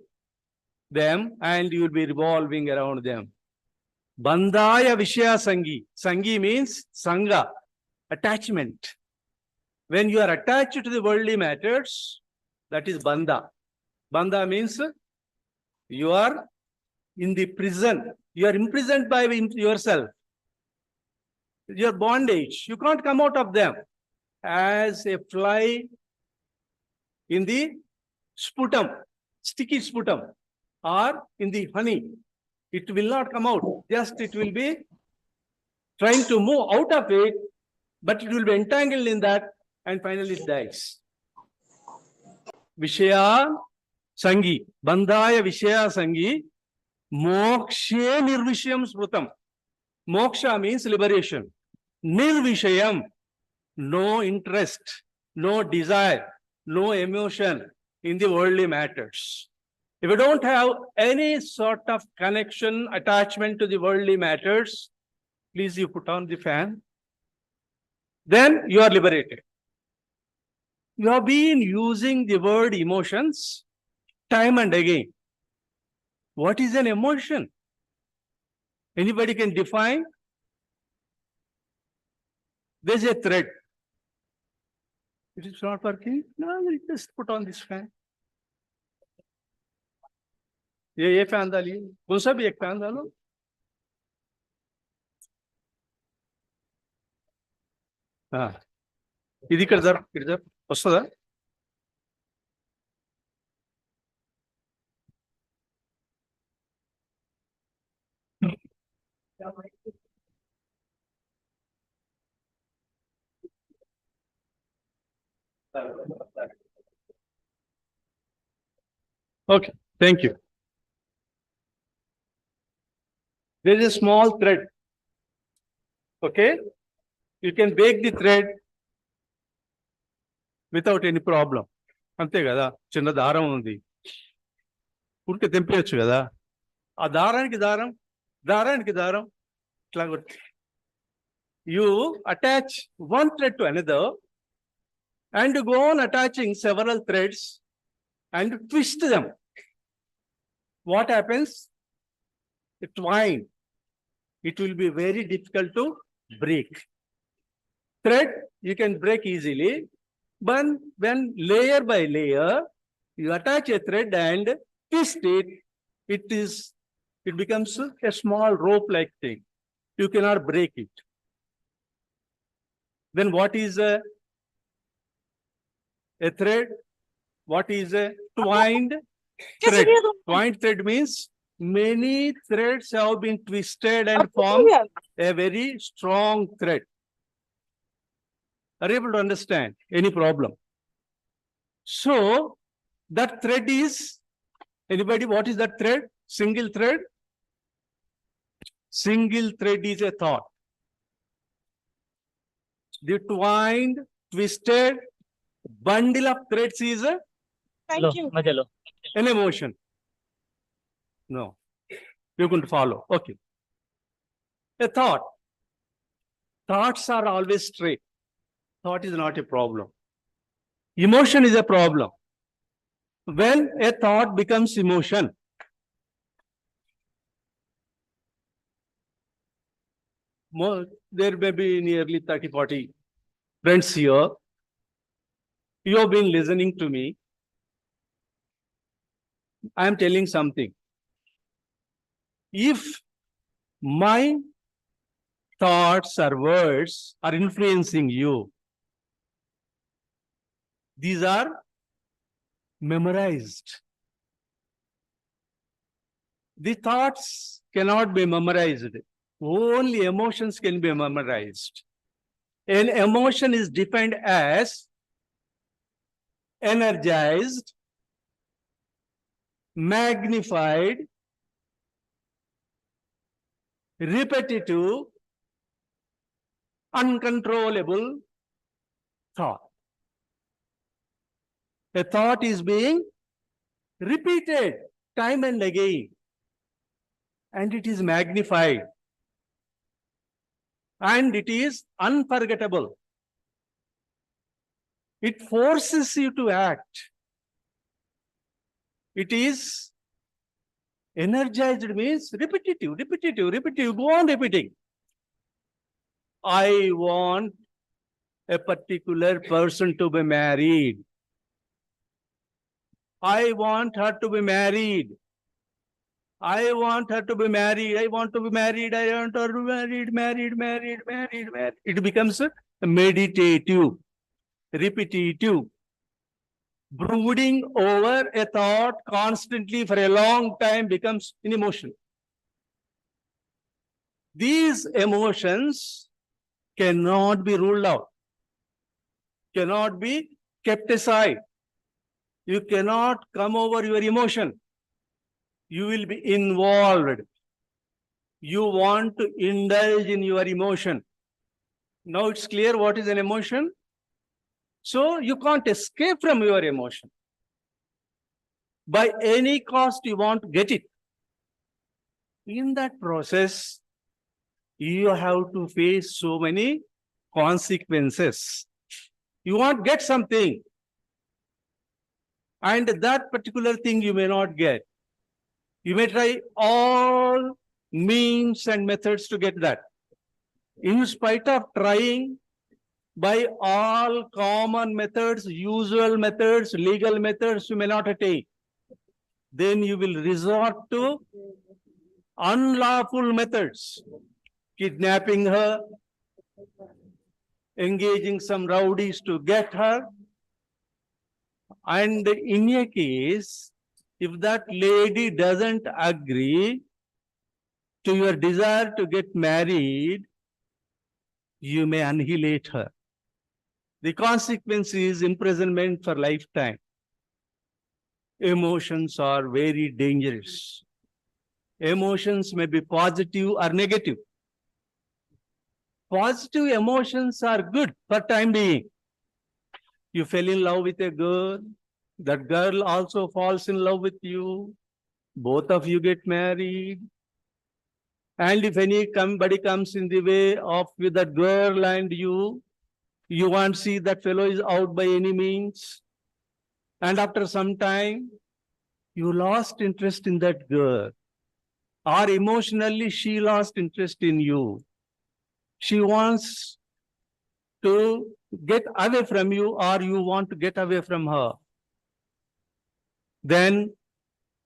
S8: them and you will be revolving around them. Bandhaya vishya sangi. Sangi means sangha, attachment. When you are attached to the worldly matters, that is bandha. Bandha means you are in the prison. You are imprisoned by yourself. Your bondage. You can't come out of them. As a fly in the sputum, sticky sputum, or in the honey. It will not come out. Just it will be trying to move out of it, but it will be entangled in that and finally it dies. Vishaya sangi, bandhaya vishaya sangi, mokshe nirvishyam sprutam. Moksha means liberation. Nirvishayam, no interest, no desire, no emotion in the worldly matters. If you don't have any sort of connection, attachment to the worldly matters, please you put on the fan, then you are liberated. You have been using the word emotions time and again. What is an emotion? Anybody can define? There's a thread. It is not working. No, just put on this fan. ये fan डालिए, कौन सा भी एक fan डालो. हाँ, ఇది ఇక్కడ వస్తుందా? Okay, thank you. There is a small thread. Okay, you can bake the thread without any problem. అంతే కదా, చిన్న దారం ఉంది, ఉడికి తెంపేయచ్చు కదా. ఆ దారానికి దారం, దారానికి దారం ఇట్లా కొట్టి you attach one thread to another and you go on attaching several threads and twist them. What happens? The twine. It will be very difficult to break. Thread you can break easily, but when layer by layer you attach a thread and twist it, it becomes a small rope-like thing. You cannot break it. Then what is a thread? What is a twined thread? Twined thread means many threads have been twisted and formed a very strong thread. Are you able to understand? Any problem? So that thread is, anybody, what is that thread? Single thread? Single thread is a thought. The twined, twisted bundle of threads is an emotion. No, you couldn't follow. Okay. A thought. Thoughts are always straight. Thought is not a problem. Emotion is a problem. When a thought becomes emotion, there may be nearly 30, 40 friends here. You have been listening to me. I am telling something. If my thoughts or words are influencing you, these are memorized. The thoughts cannot be memorized. Only emotions can be memorized. An emotion is defined as energized, magnified, repetitive, uncontrollable thought. A thought is being repeated time and again, and it is magnified, and it is unforgettable. It forces you to act. It is energized, means repetitive, go on repeating. I want a particular person to be married. I want her to be married. I want her to be married. I want to be married. I want her to be married. It becomes meditative, repetitive, brooding over a thought constantly for a long time becomes an emotion. These emotions cannot be ruled out, cannot be kept aside. You cannot come over your emotion. You will be involved. You want to indulge in your emotion. Now it's clear what is an emotion. So you can't escape from your emotion. By any cost, you want to get it. In that process, you have to face so many consequences. You want to get something, and that particular thing you may not get. You may try all means and methods to get that. In spite of trying by all common methods, usual methods, legal methods, you may not attain. Then you will resort to unlawful methods, kidnapping her, engaging some rowdies to get her. And in a case, if that lady doesn't agree to your desire to get married, you may annihilate her. The consequence is imprisonment for lifetime. Emotions are very dangerous. Emotions may be positive or negative. Positive emotions are good for time being. You fell in love with a girl, that girl also falls in love with you. Both of you get married. And if anybody comes in the way of with that girl and you want to see that fellow is out by any means. And after some time, you lost interest in that girl. Or emotionally, she lost interest in you. She wants to get away from you, or you want to get away from her. Then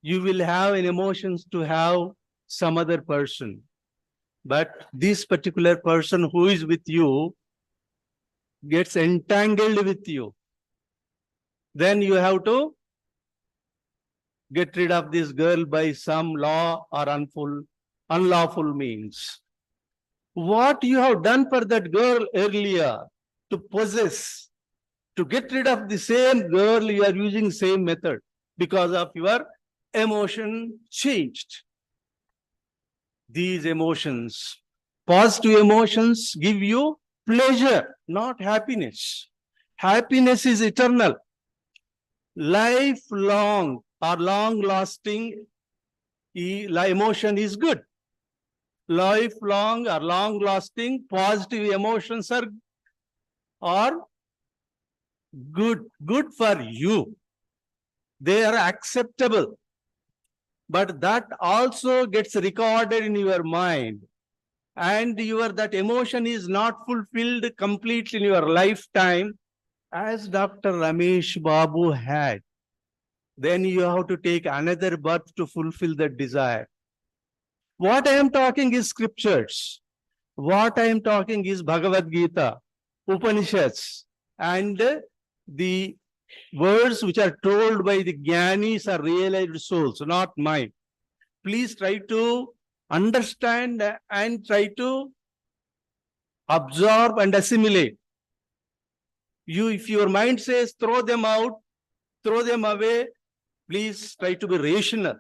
S8: you will have an emotions to have some other person. But this particular person who is with you gets entangled with you. Then you have to get rid of this girl by some law or unlawful means. What you have done for that girl earlier to possess, to get rid of the same girl, you are using same method because of your emotion changed. These emotions, positive emotions give you Pleasure, not happiness. Happiness is eternal. Lifelong or long-lasting emotion is good. Lifelong or long-lasting positive emotions are good for you. They are acceptable. But that also gets recorded in your mind. And that emotion is not fulfilled completely in your lifetime, as Dr. Ramesh Babu had. Then you have to take another birth to fulfill that desire. What I am talking is scriptures. What I am talking is Bhagavad Gita, Upanishads, and the words which are told by the Jnanis are realized souls, not mine. Please try to understand and try to absorb and assimilate. If your mind says throw them out, throw them away, please try to be rational,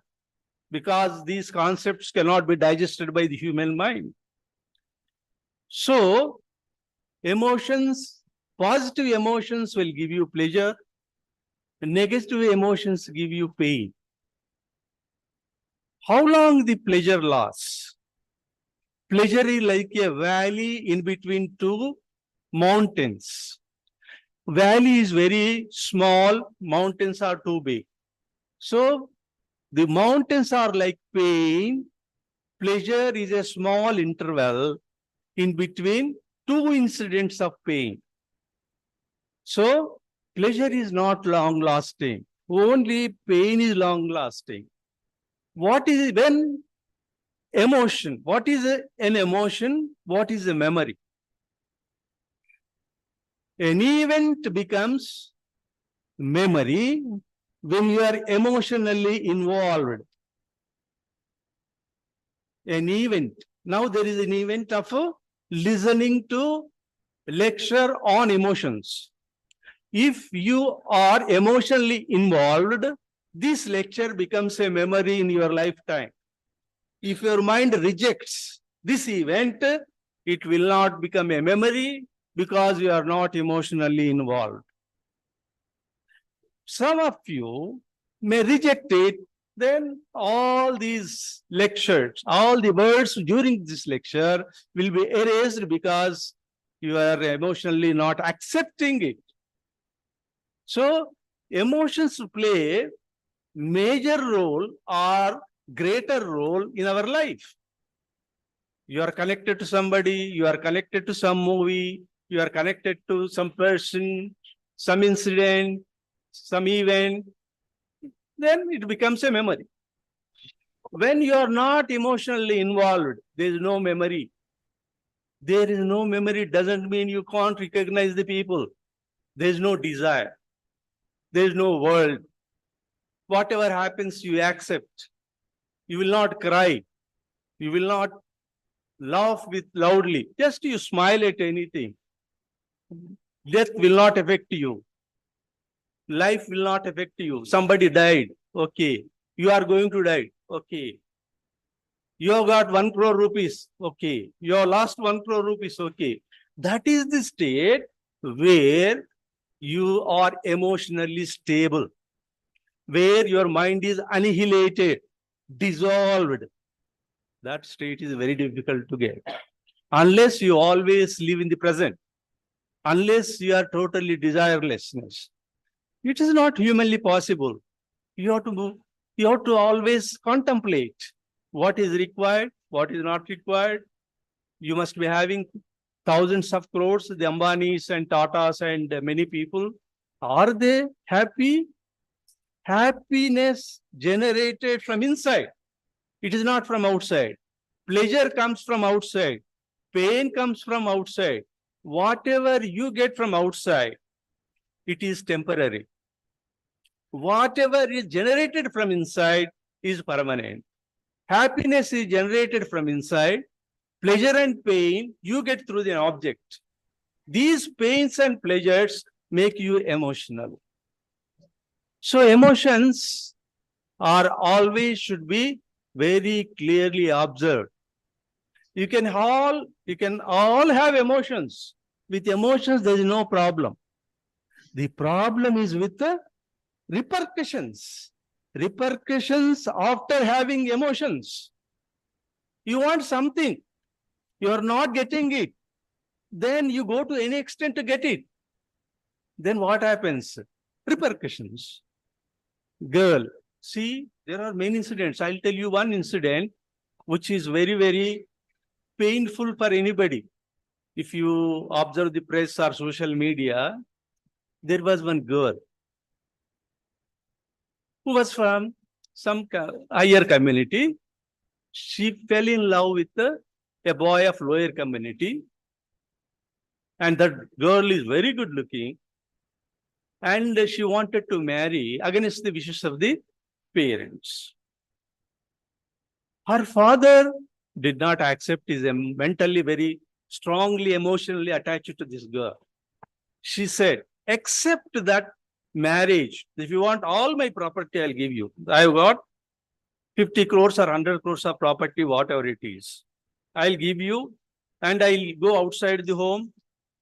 S8: because these concepts cannot be digested by the human mind. So, emotions, positive emotions will give you pleasure, negative emotions give you pain. How long the pleasure lasts? Pleasure is like a valley in between two mountains. Valley is very small, mountains are too big. So, the mountains are like pain. Pleasure is a small interval in between two incidents of pain. So, pleasure is not long-lasting. Only pain is long-lasting. What is when emotion? What is an emotion? What is a memory? An event becomes memory when you are emotionally involved. An event. Now there is an event of listening to lecture on emotions. If you are emotionally involved, this lecture becomes a memory in your lifetime. If your mind rejects this event, it will not become a memory because you are not emotionally involved. Some of you may reject it, then all these lectures, all the words during this lecture will be erased because you are emotionally not accepting it. So, emotions play major role or greater role in our life. You are connected to somebody, you are connected to some movie, you are connected to some person, some incident, some event, then it becomes a memory. When you are not emotionally involved, there is no memory. There is no memory doesn't mean you can't recognize the people. There is no desire. There is no world. Whatever happens, you accept. You will not cry. You will not laugh with loudly. Just you smile at anything. Death will not affect you. Life will not affect you. Somebody died. Okay. You are going to die. Okay. You have got 1 crore rupees. Okay. You have lost 1 crore rupees. Okay. That is the state where you are emotionally stable, where your mind is annihilated, dissolved. That state is very difficult to get. Unless you always live in the present, unless you are totally desirelessness, it is not humanly possible. You have to always contemplate what is required, what is not required. You must be having thousands of crores, the Ambanis and Tatas and many people. Are they happy? Happiness generated from inside. It is not from outside. Pleasure comes from outside. Pain comes from outside. Whatever you get from outside, it is temporary. Whatever is generated from inside is permanent. Happiness is generated from inside. Pleasure and pain you get through the object. These pains and pleasures make you emotional. So emotions are always should be very clearly observed. You can all have emotions. With emotions, there is no problem. The problem is with the repercussions. Repercussions after having emotions. You want something, you are not getting it. Then you go to any extent to get it. Then what happens? Repercussions. Girl, see, there are many incidents. I'll tell you one incident which is very, very painful for anybody. If you observe the press or social media, there was one girl who was from some higher community. She fell in love with a boy of lower community. And that girl is very good looking. And she wanted to marry against the wishes of the parents. Her father did not accept, is mentally very strongly emotionally attached to this girl. She said, accept that marriage. If you want all my property, I'll give you. I've got 50 crores or 100 crores of property, whatever it is. I'll give you and I'll go outside the home.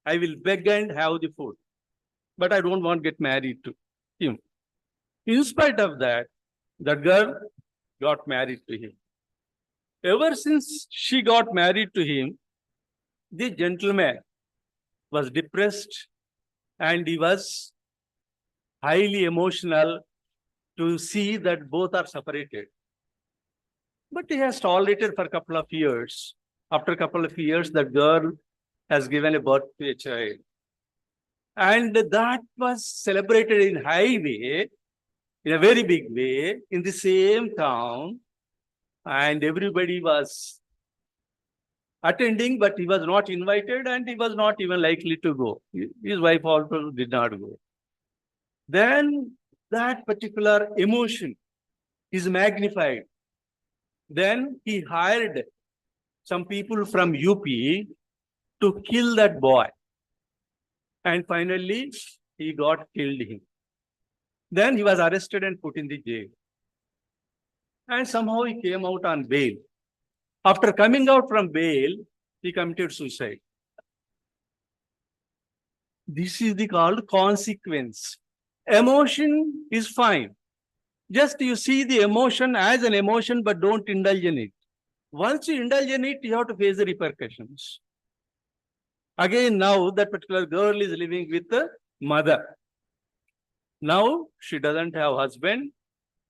S8: I will beg and have the food. But I don't want to get married to him. In spite of that, the girl got married to him. Ever since she got married to him, the gentleman was depressed and he was highly emotional to see that both are separated. But he has tolerated for a couple of years. After a couple of years, the girl has given a birth to a child. And that was celebrated in high way, in a very big way, in the same town. And everybody was attending, but he was not invited and he was not even likely to go. His wife also did not go. Then that particular emotion is magnified. Then he hired some people from UP to kill that boy. And finally, he got killed him. Then he was arrested and put in the jail. And somehow he came out on bail. After coming out from bail, he committed suicide. This is the called consequence. Emotion is fine. Just you see the emotion as an emotion, but don't indulge in it. Once you indulge in it, you have to face the repercussions. Again, now that particular girl is living with the mother. Now she doesn't have husband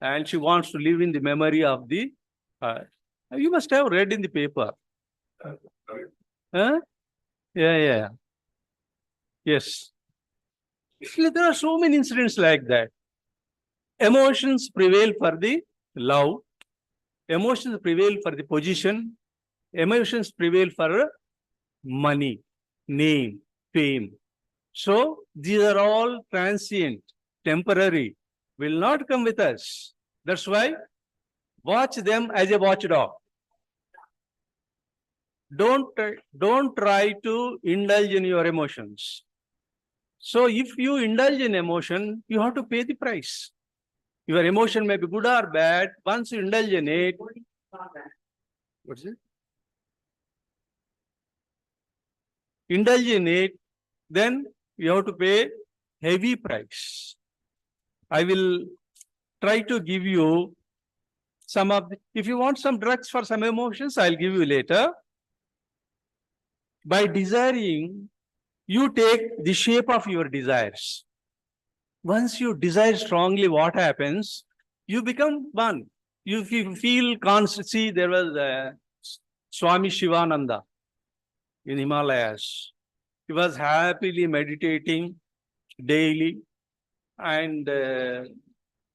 S8: and she wants to live in the memory of the you must have read in the paper. Huh? Yeah. Yes. There are so many incidents like that. Emotions prevail for the love. Emotions prevail for the position. Emotions prevail for money, name, fame. So these are all transient, temporary, will not come with us. That's why watch them as a watchdog. Don't try to indulge in your emotions. So if you indulge in emotion, you have to pay the price. Your emotion may be good or bad. Once you indulge in it, what's it? Indulge in it, then you have to pay heavy price. I will try to give you some of the, if you want some drugs for some emotions, I'll give you later. By desiring, you take the shape of your desires. Once you desire strongly, what happens? You become one. You feel constant. See, there was Swami Shivananda in Himalayas. He was happily meditating daily. And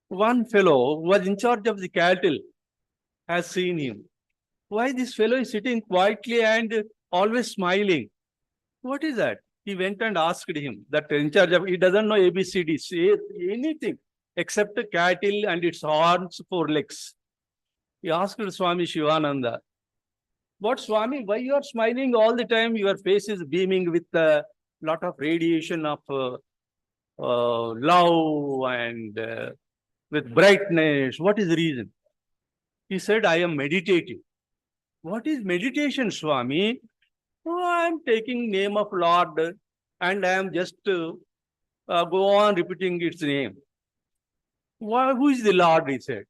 S8: one fellow who was in charge of the cattle has seen him. Why this fellow is sitting quietly and always smiling? What is that? He went and asked him, that in charge of, he doesn't know ABCD, say anything except cattle and its horns, 4 legs. He asked Swami Shivananda, what Swami, why you are smiling all the time? Your face is beaming with a lot of radiation of love and with brightness. What is the reason? He said, I am meditating. What is meditation, Swami? Oh, I am taking name of Lord and I am just go on repeating its name. Why, who is the Lord? He said.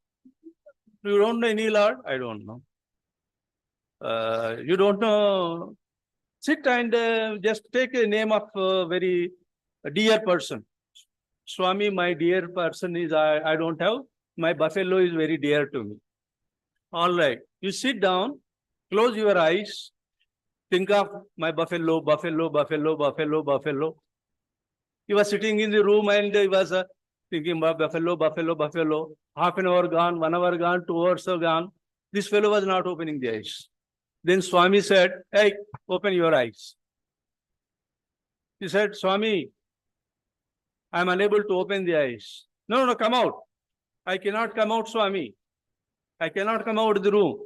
S8: You don't know any Lord? I don't know. You don't know. Sit and just take a name of a very dear person. Swami, my dear person is, I don't have. My buffalo is very dear to me. All right. You sit down, close your eyes, think of my buffalo, buffalo, buffalo, buffalo, buffalo. He was sitting in the room and he was thinking about buffalo, buffalo, buffalo. Half an hour gone, 1 hour gone, 2 hours gone. This fellow was not opening the eyes. Then Swami said, hey, open your eyes. He said, Swami, I am unable to open the eyes. No, no, come out. I cannot come out, Swami. I cannot come out of the room.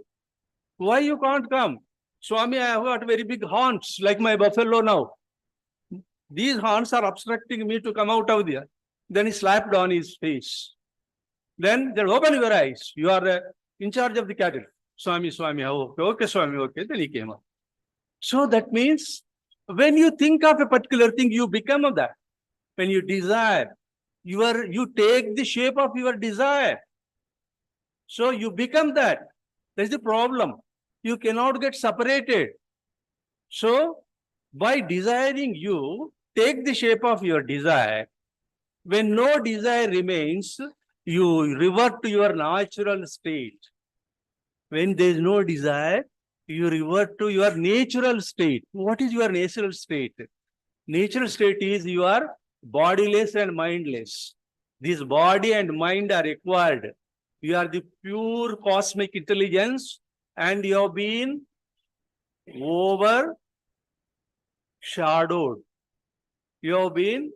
S8: Why you can't come? Swami, I have got very big horns like my buffalo now. These horns are obstructing me to come out of there. Then he slapped on his face. Then open your eyes. You are in charge of the cattle. Swami, Swami, okay, okay, Swami, okay. Then he came up. So that means when you think of a particular thing, you become of that. When you desire, you take the shape of your desire. So you become that. That's the problem. You cannot get separated. So by desiring, you take the shape of your desire. When no desire remains, you revert to your natural state. When there is no desire, you revert to your natural state. What is your natural state? Natural state is you are bodiless and mindless. This body and mind are acquired. You are the pure cosmic intelligence and you have been overshadowed. You have been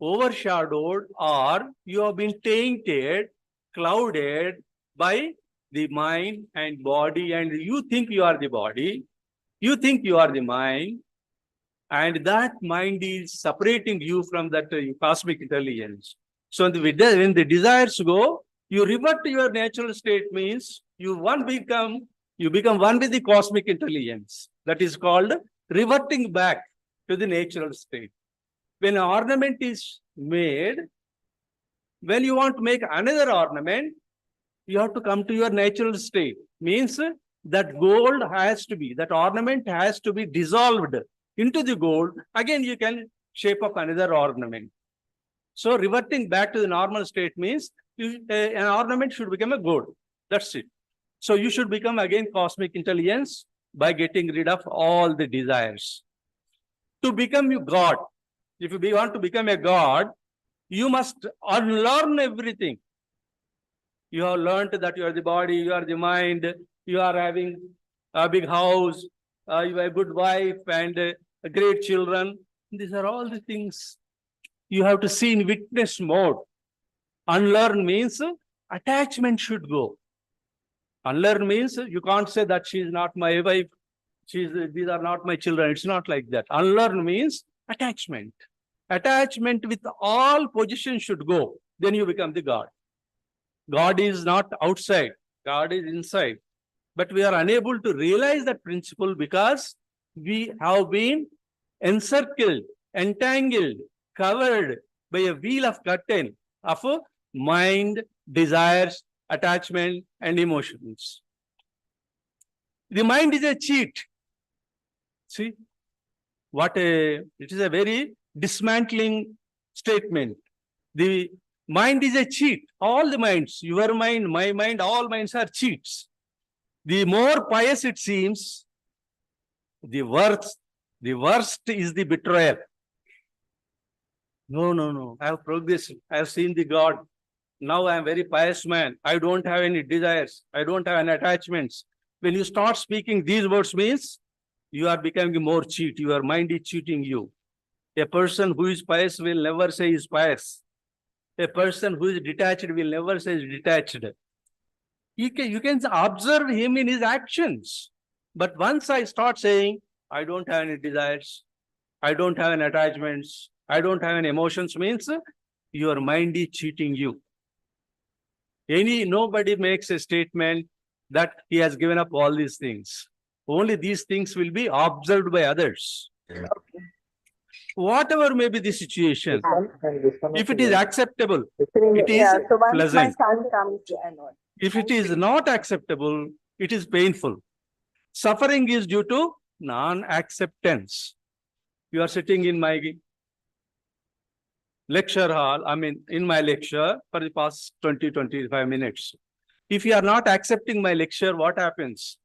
S8: overshadowed or you have been tainted, clouded by the mind and body, and you think you are the body, you think you are the mind, and that mind is separating you from that cosmic intelligence. So when the desires go, you revert to your natural state, means you become one with the cosmic intelligence. That is called reverting back to the natural state. When an ornament is made, when you want to make another ornament, you have to come to your natural state. Means that gold has to be, that ornament has to be dissolved into the gold. Again, you can shape up another ornament. So reverting back to the normal state means an ornament should become a gold. That's it. So you should become again cosmic intelligence by getting rid of all the desires. To become you God, if you want to become a God, you must unlearn everything. You have learned that you are the body, you are the mind, you are having a big house, you have a good wife and great children. These are all the things you have to see in witness mode. Unlearn means attachment should go. Unlearn means you can't say that she is not my wife, these are not my children. It's not like that. Unlearn means attachment. Attachment with all positions should go. Then you become the God. God is not outside. God is inside. But we are unable to realize that principle because we have been encircled, entangled, covered by a wheel of curtain of mind, desires, attachment, and emotions. The mind is a cheat. See, it is a very dismantling statement. The mind is a cheat. All the minds, your mind, my mind, all minds are cheats. The more pious it seems, the worst is the betrayal. No. I have progressed. I have seen the God. Now I am very pious man. I don't have any desires. I don't have any attachments. When you start speaking these words means you are becoming more cheat. Your mind is cheating you. A person who is pious will never say he is pious. A person who is detached will never say he is detached. You can observe him in his actions. But once I start saying, I don't have any desires, I don't have any attachments, I don't have any emotions, means your mind is cheating you. Nobody makes a statement that he has given up all these things. Only these things will be observed by others. Whatever may be the situation, if it is acceptable, it is
S9: Yeah, so once my
S8: pleasant.
S9: son comes, I know.
S8: If it is not acceptable, it is painful. Suffering is due to non-acceptance. You are sitting in my lecture hall, in my lecture for the past 20-25 minutes. If you are not accepting my lecture, what happens?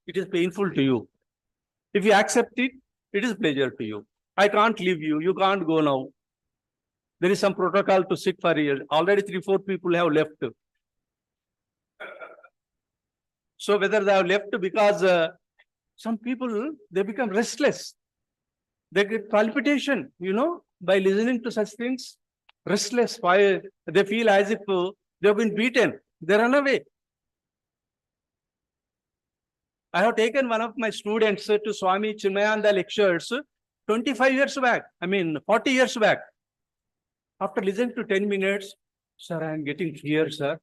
S8: It is painful to you. If you accept it, it is pleasure to you. I can't leave you. You can't go now. There is some protocol to sit for years. Already 3-4 people have left. So whether they have left because some people, they become restless. They get palpitation, by listening to such things. Restless. Why? They feel as if they have been beaten. They run away. I have taken one of my students to Swami Chinmayananda lectures 25 years back. 40 years back. After listening to 10 minutes, sir, I am getting fear, sir.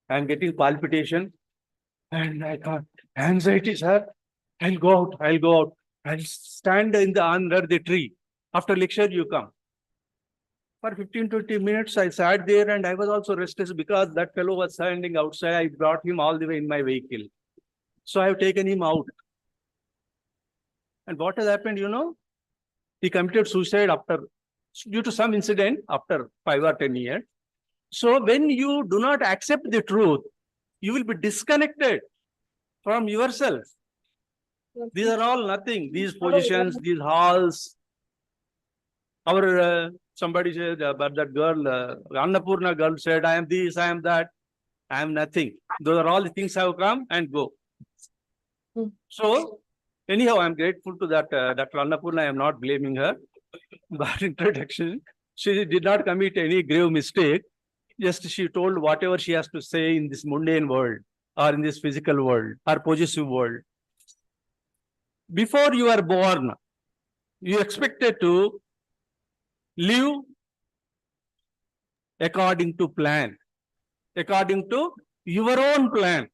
S8: I am getting palpitation. And I thought, anxiety, sir. I'll go out. I'll stand under the tree. After lecture, you come. For 15-20 minutes, I sat there and I was also restless because that fellow was standing outside. I brought him all the way in my vehicle. So I have taken him out. And what has happened, He committed suicide due to some incident after 5 or 10 years. So when you do not accept the truth, you will be disconnected from yourself. These are all nothing. These positions, these halls. Somebody said, but that girl, Annapurna girl said, I am this, I am that. I am nothing. Those are all the things have come and go. So, anyhow, I am grateful to that Dr. Annapurna. I am not blaming her. But introduction, she did not commit any grave mistake. Just she told whatever she has to say in this mundane world or in this physical world or possessive world. Before you are born, you expected to live according to plan, according to your own plan,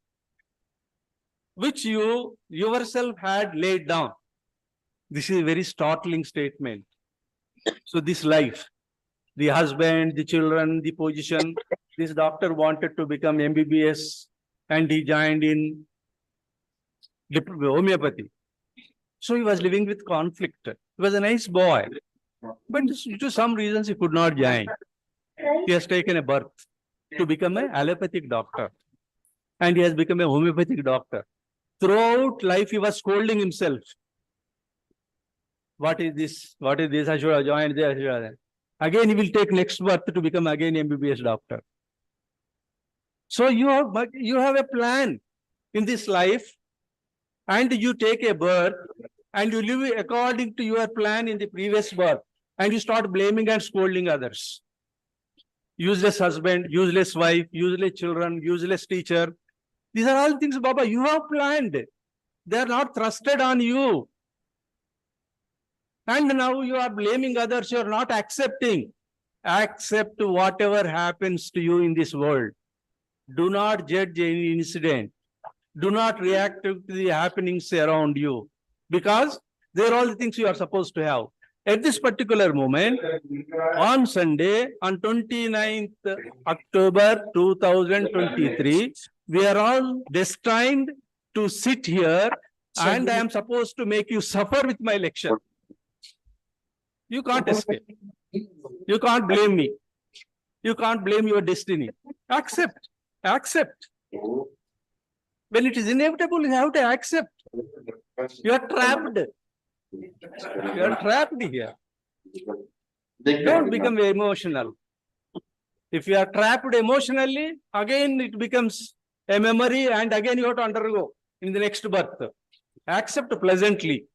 S8: which you yourself had laid down. This is a very startling statement. So this life, the husband, the children, the position, this doctor wanted to become MBBS and he joined in homeopathy. So he was living with conflict. He was a nice boy. But due to some reasons he could not join. He has taken a birth to become an allopathic doctor. And he has become a homeopathic doctor. Throughout life, he was scolding himself. What is this? What is this? I should have joined there. Again, he will take next birth to become again MBBS doctor. So you have a plan in this life, and you take a birth, and you live according to your plan in the previous birth, and you start blaming and scolding others. Useless husband, useless wife, useless children, useless teacher. These are all things, Baba, you have planned. They are not thrusted on you. And now you are blaming others, you are not accepting. Accept whatever happens to you in this world. Do not judge any incident. Do not react to the happenings around you. Because they are all the things you are supposed to have. At this particular moment, on Sunday, on 29th October 2023, we are all destined to sit here and I am supposed to make you suffer with my lecture. You can't escape. You can't blame me. You can't blame your destiny. Accept. Accept. When it is inevitable, you have to accept. You are trapped. You are trapped here. Don't become emotional. If you are trapped emotionally, again it becomes a memory and again you have to undergo in the next birth. Accept pleasantly.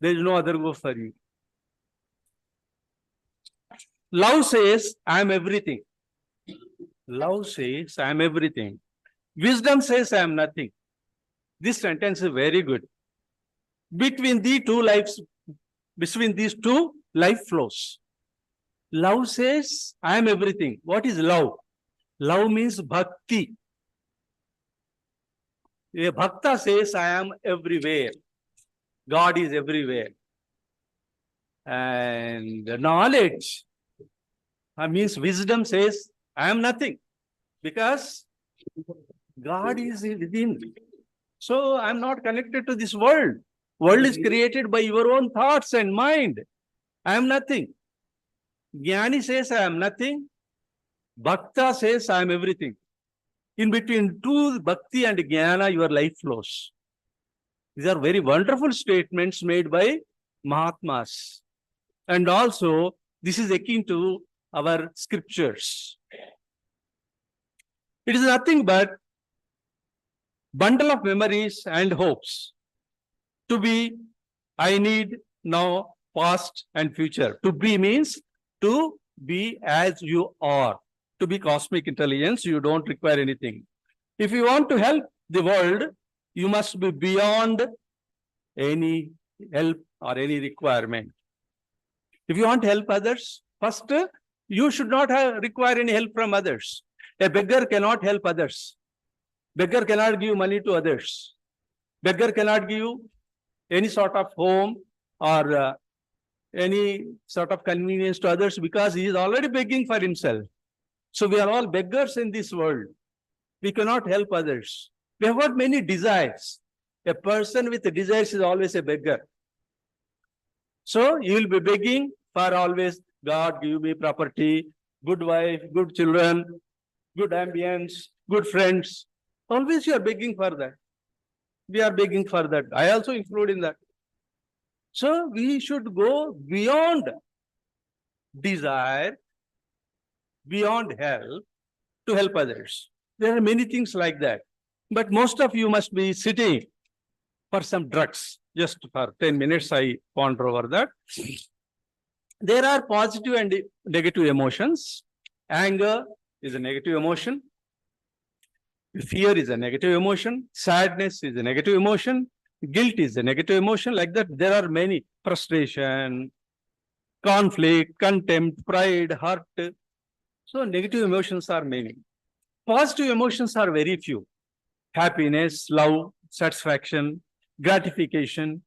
S8: There is no other go for you. Love says, I am everything. Love says, I am everything. Wisdom says, I am nothing. This sentence is very good. Between these two life flows. Love says, I am everything. What is love? Love means bhakti. A bhakta says, I am everywhere. God is everywhere. And knowledge means wisdom says, I am nothing, because God is within. So I'm not connected to this world. World is created by your own thoughts and mind. I am nothing. Jnani says I am nothing. Bhakta says I am everything. In between two bhakti and jnana, your life flows. These are very wonderful statements made by Mahatmas. And also, this is akin to our scriptures. It is nothing but bundle of memories and hopes. To be, I need now, past and future. To be means to be as you are. To be cosmic intelligence, you don't require anything. If you want to help the world, you must be beyond any help or any requirement. If you want to help others, first, you should not require any help from others. A beggar cannot help others. Beggar cannot give money to others. Beggar cannot give any sort of home or any sort of convenience to others, because he is already begging for himself. So we are all beggars in this world. We cannot help others. We have got many desires. A person with desires is always a beggar. So you will be begging for always, God, give me property, good wife, good children, good ambience, good friends. Always you are begging for that. We are begging for that. I also include in that. So we should go beyond desire, beyond help, to help others. There are many things like that. But most of you must be sitting for some drugs. Just for 10 minutes, I ponder over that. There are positive and negative emotions. Anger is a negative emotion. Fear is a negative emotion. Sadness is a negative emotion. Guilt is a negative emotion. Like that, there are many. Frustration, conflict, contempt, pride, hurt. So negative emotions are many. Positive emotions are very few. Happiness, love, satisfaction, gratification,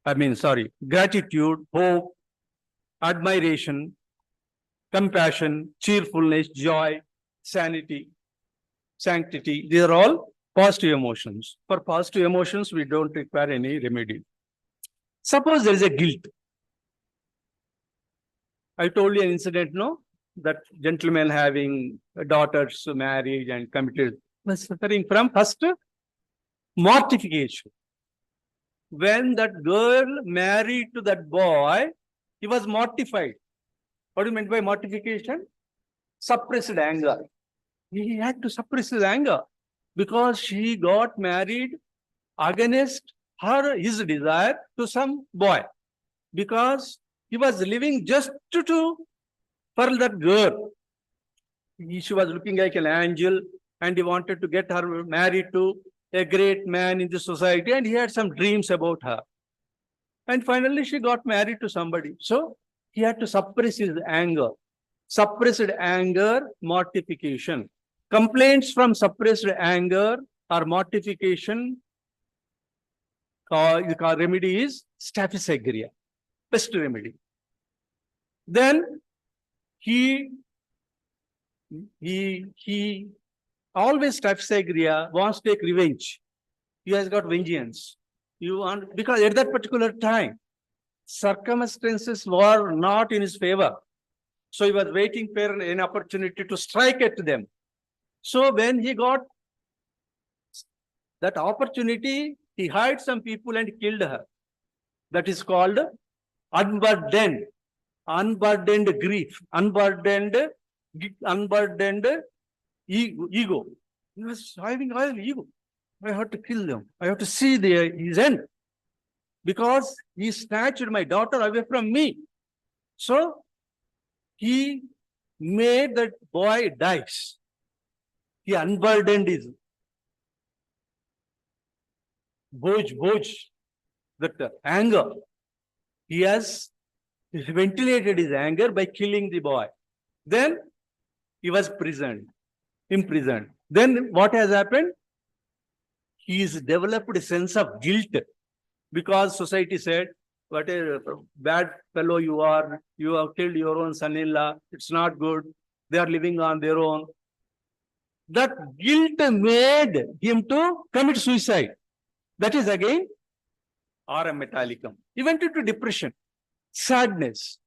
S8: gratitude, hope, admiration, compassion, cheerfulness, joy, sanity, sanctity. These are all positive emotions. For positive emotions, we don't require any remedy. Suppose there is a guilt. I told you an incident, no? That gentleman having daughters married and committed was suffering from first mortification. When that girl married to that boy, he was mortified. What do you mean by mortification? Suppressed anger. He had to suppress his anger because she got married against his desire to some boy, because he was living just for that girl. She was looking like an angel and he wanted to get her married to a great man in the society, and he had some dreams about her. And finally, she got married to somebody. So he had to suppress his anger. Suppressed anger, mortification. Complaints from suppressed anger or mortification, the remedy is staphysagria, best remedy. Then he always staphysagria wants to take revenge. He has got vengeance. Because at that particular time, circumstances were not in his favor. So he was waiting for an opportunity to strike at them. So when he got that opportunity, he hired some people and killed her. That is called unburdened grief, unburdened ego. He was having all ego. I have to kill them. I have to see his end, because he snatched my daughter away from me. So he made that boy dies. He unburdened his boj, that anger. He has ventilated his anger by killing the boy. Then he was imprisoned. Then what has happened? He has developed a sense of guilt, because society said, what a bad fellow you are. You have killed your own son-in-law. It's not good. They are living on their own. That guilt made him to commit suicide. That is again aurum metallicum. He went into depression, sadness.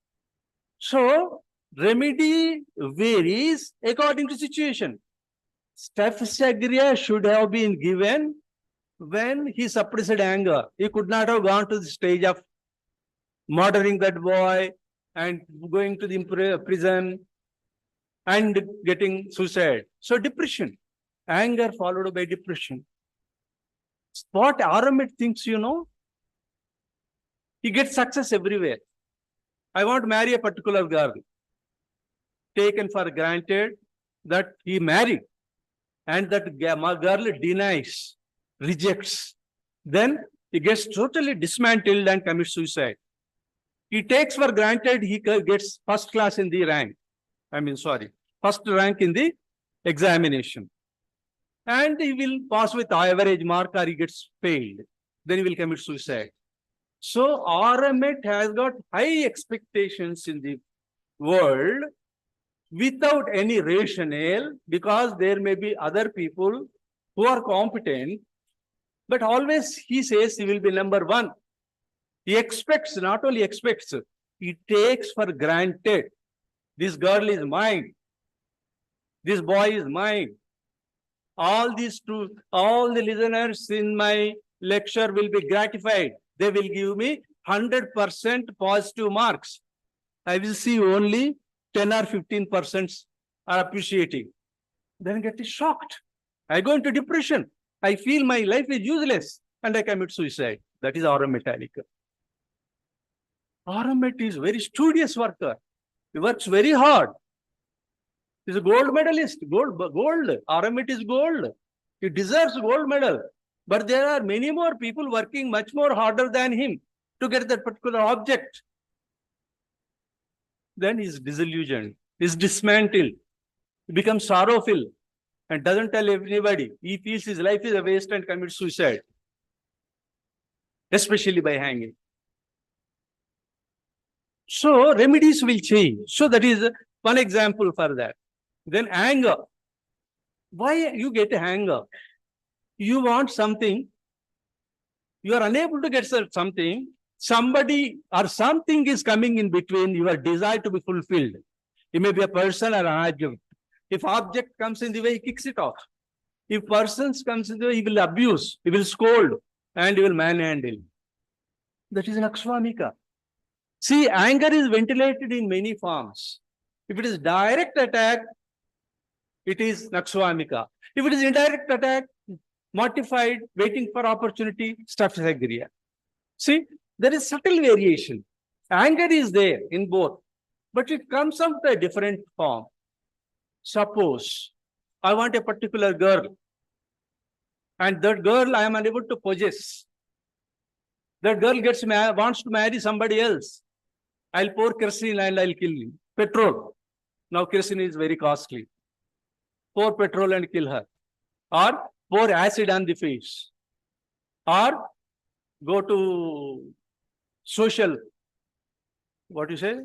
S8: So remedy varies according to situation. Staphysagria should have been given when he suppressed anger. He could not have gone to the stage of murdering that boy and going to the prison and getting suicide. So depression, anger followed by depression. What Aramid thinks, you know, he gets success everywhere. I want to marry a particular girl. Taken for granted that he married, and that girl denies, rejects. Then he gets totally dismantled and commits suicide. He takes for granted he gets first class in the rank. First rank in the examination. And he will pass with average mark or he gets failed. Then he will commit suicide. So RMET has got high expectations in the world without any rationale, because there may be other people who are competent, but always he says he will be number one. He expects, not only expects, he takes for granted. This girl is mine. This boy is mine. All the listeners in my lecture will be gratified. They will give me 100% positive marks. I will see only 10 or 15% are appreciating. Then get shocked. I go into depression. I feel my life is useless and I commit suicide. That is aurum metallica. Aurum is very studious worker. He works very hard. He's a gold medalist. Gold. Aurum is gold. He deserves gold medal. But there are many more people working much more harder than him to get that particular object. Then he's disillusioned. He's dismantled. He becomes sorrowful and doesn't tell anybody. He feels his life is a waste and commits suicide, especially by hanging. So remedies will change. So that is one example for that. Then anger. Why you get anger? You want something. You are unable to get something. Somebody or something is coming in between your desire to be fulfilled. It may be a person or an object. If object comes in the way, he kicks it off. If persons comes in the way, he will abuse, he will scold, and he will manhandle. That is an akshwamika. See, anger is ventilated in many forms. If it is direct attack, it is nakshwamika. If it is indirect attack, mortified, waiting for opportunity, staphysagria. See, there is subtle variation. Anger is there in both, but it comes out a different form. Suppose I want a particular girl, and that girl I am unable to possess. That girl wants to marry somebody else. I'll pour kerosene and I'll kill him. Petrol. Now kerosene is very costly. Pour petrol and kill her. Or pour acid on the face. Or go to social, what you say?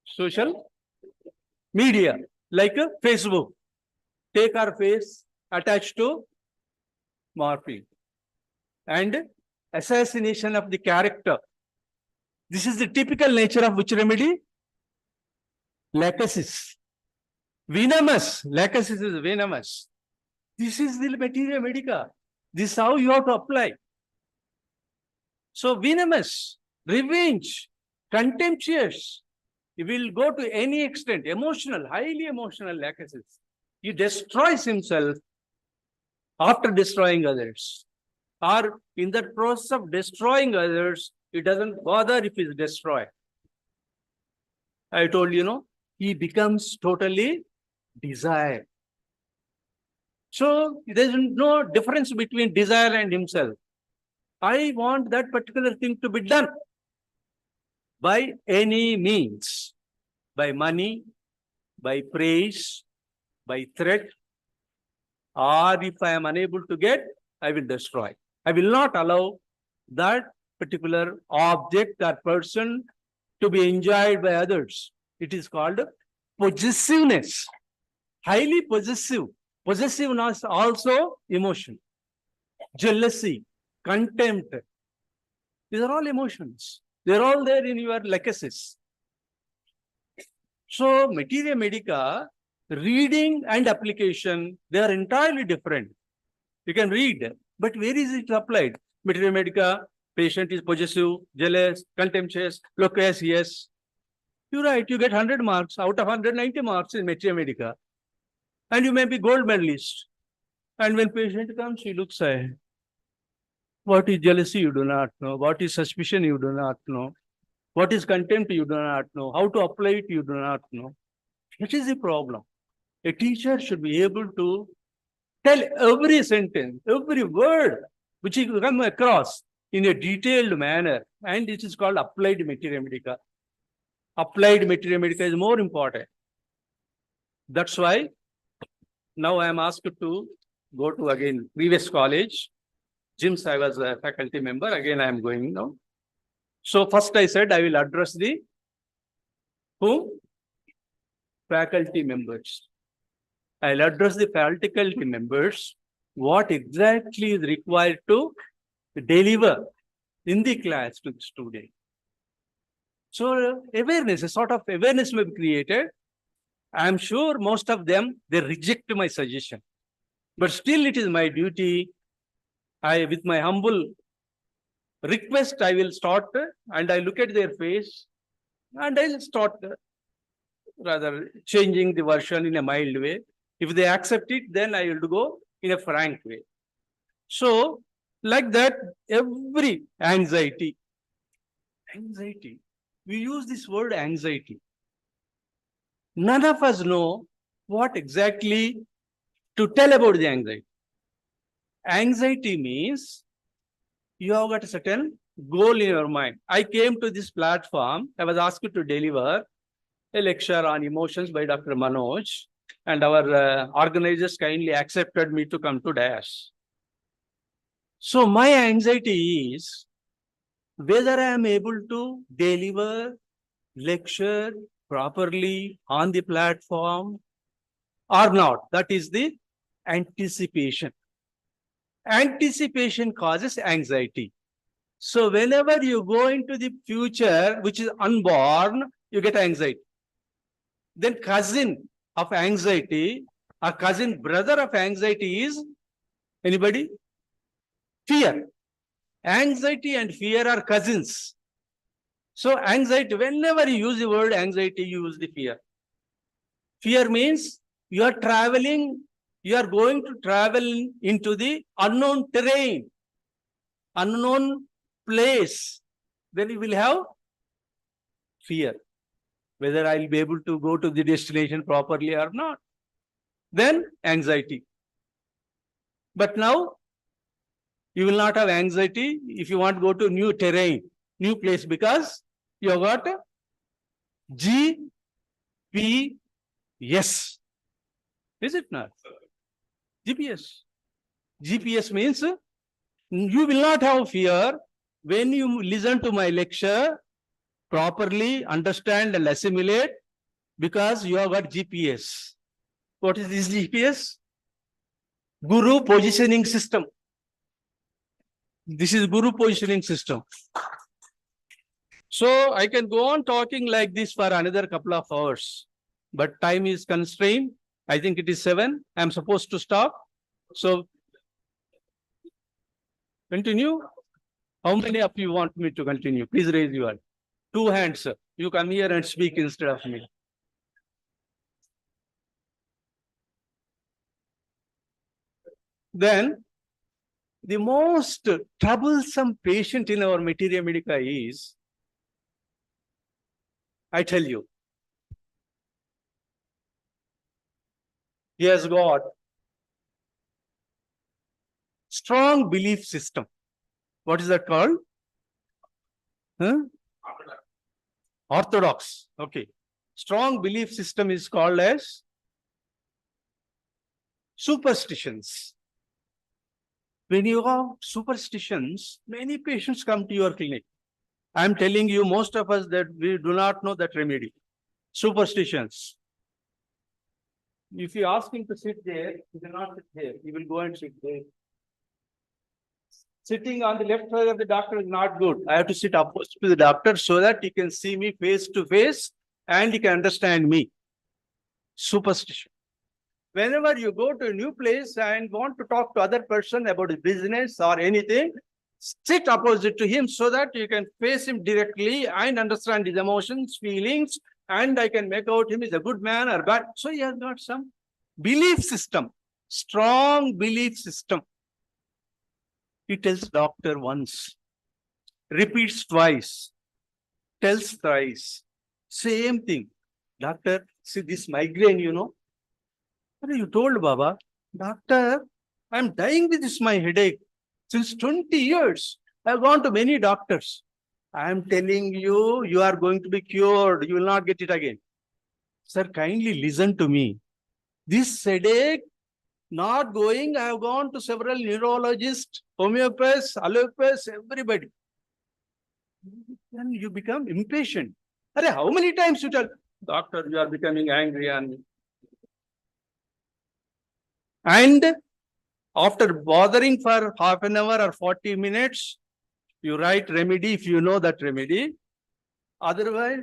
S8: Social media, like Facebook. Take our face attached to morphine. And assassination of the character. This is the typical nature of which remedy? Lachesis. Venomous. Lachesis is venomous. This is the materia medica. This is how you have to apply. So venomous, revenge, contemptuous. He will go to any extent, emotional, highly emotional lachesis. He destroys himself after destroying others. Or in that process of destroying others, it doesn't bother if he's destroyed. I told you, he becomes totally desire. So there is no difference between desire and himself. I want that particular thing to be done by any means, by money, by praise, by threat, or if I am unable to get, I will destroy. I will not allow that particular object or person to be enjoyed by others. It is called possessiveness. Highly possessive. Possessiveness also emotion. Jealousy, contempt. These are all emotions. They're all there in your legacies. So materia medica, reading and application, they are entirely different. You can read, but where is it applied? Materia medica, patient is possessive, jealous, contemptuous, loquacious. You write, you get 100 marks out of 190 marks in materia medica. And you may be gold medalist. And when patient comes, he looks at what is jealousy, you do not know. What is suspicion, you do not know. What is contempt, you do not know. How to apply it, you do not know. That is the problem. A teacher should be able to tell every sentence, every word which he come across in a detailed manner. And this is called applied materia medica. Applied materia medica is more important. That's why now I am asked to go to again previous college. Gyms, I was a faculty member. Again, I am going now. So first I said I will address the whom? Faculty members. I'll address the faculty members what exactly is required to deliver in the class to the student. So awareness, a sort of awareness may be created. I'm sure most of them, they reject my suggestion. But still it is my duty. With my humble request, I will start and I look at their face and I'll start rather changing the version in a mild way. If they accept it, then I will go in a frank way. So like that, every anxiety, we use this word anxiety. None of us know what exactly to tell about the anxiety. Anxiety means you have got a certain goal in your mind. I came to this platform. I was asked to deliver a lecture on emotions by Dr. Manoj, and our organizers kindly accepted me to come to Dash. So my anxiety is whether I am able to deliver lecture properly on the platform or not. That is the anticipation. Anticipation causes anxiety. So whenever you go into the future, which is unborn, you get anxiety. Then cousin of anxiety, a cousin brother of anxiety is, anybody? Fear. Anxiety and fear are cousins. So anxiety, whenever you use the word anxiety, you use the fear. Fear means you are traveling, you are going to travel into the unknown terrain, unknown place. Then you will have fear, whether I will be able to go to the destination properly or not. Then anxiety. But now you will not have anxiety if you want to go to new terrain, new place, because you have got GPS. Is it not? GPS. GPS means you will not have fear when you listen to my lecture properly, understand and assimilate, because you have got GPS. What is this GPS? Guru positioning system. This is Guru positioning system. So I can go on talking like this for another couple of hours, but time is constrained. I think it is 7. I'm supposed to stop. So continue. How many of you want me to continue? Please raise your hand. 2 hands, sir. You come here and speak instead of me. Then the most troublesome patient in our materia medica is, I tell you, he has got strong belief system. What is that called? Huh? Orthodox. Okay. Strong belief system is called as superstitions. When you have superstitions, many patients come to your clinic. I'm telling you, most of us that we do not know that remedy. Superstitions. If you ask him to sit there, he will not sit there. He will go and sit there. Sitting on the left side of the doctor is not good. I have to sit opposite to the doctor so that he can see me face to face and he can understand me. Superstition. Whenever you go to a new place and want to talk to other person about his business or anything, sit opposite to him so that you can face him directly and understand his emotions, feelings, and I can make out him is a good man or bad. So he has got some belief system, strong belief system. He tells doctor once, repeats twice, tells thrice, same thing. Doctor, see this migraine, you know. You told Baba, doctor, I'm dying with this my headache. Since 20 years, I've gone to many doctors. I'm telling you, you are going to be cured. You will not get it again. Sir, kindly listen to me. This headache, not going, I have gone to several neurologists, homeopaths, allopaths, everybody. Then you become impatient. How many times you tell, doctor, you are becoming angry on me. And after bothering for half an hour or 40 minutes, you write remedy if you know that remedy. Otherwise,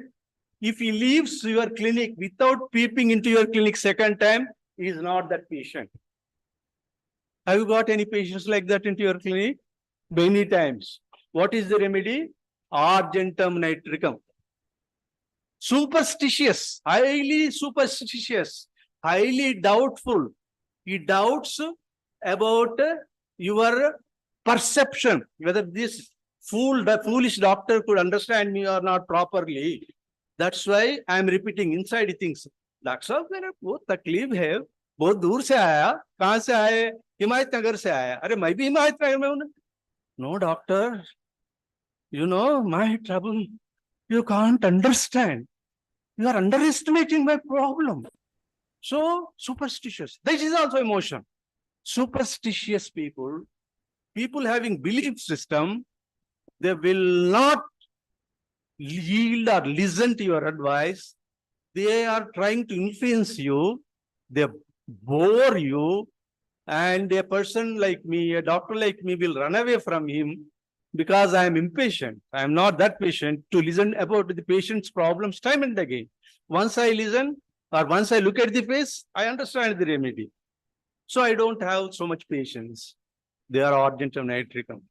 S8: if he leaves your clinic without peeping into your clinic second time, he is not that patient. Have you got any patients like that into your clinic? Many times. What is the remedy? Argentum nitricum. Superstitious, highly superstitious, highly doubtful. He doubts about your perception, whether this foolish doctor could understand me or not properly. That's why I am repeating inside he thinks, Doctor साहब मेरा बहुत तकलीफ है, बहुत दूर से आया, कहाँ से आए? हिमायत नगर से आया. अरे मैं भी हिमायत नगर में हूँ. No doctor, you know my trouble. You can't understand. You are underestimating my problem. So superstitious. This is also emotion. Superstitious people, people having belief system, they will not yield or listen to your advice. They are trying to influence you. They bore you. And a person like me, a doctor like me will run away from him because I am impatient. I am not that patient to listen about the patient's problems time and again. Once I listen or once I look at the face, I understand the remedy. So I don't have so much patience. They are argentum nitricum.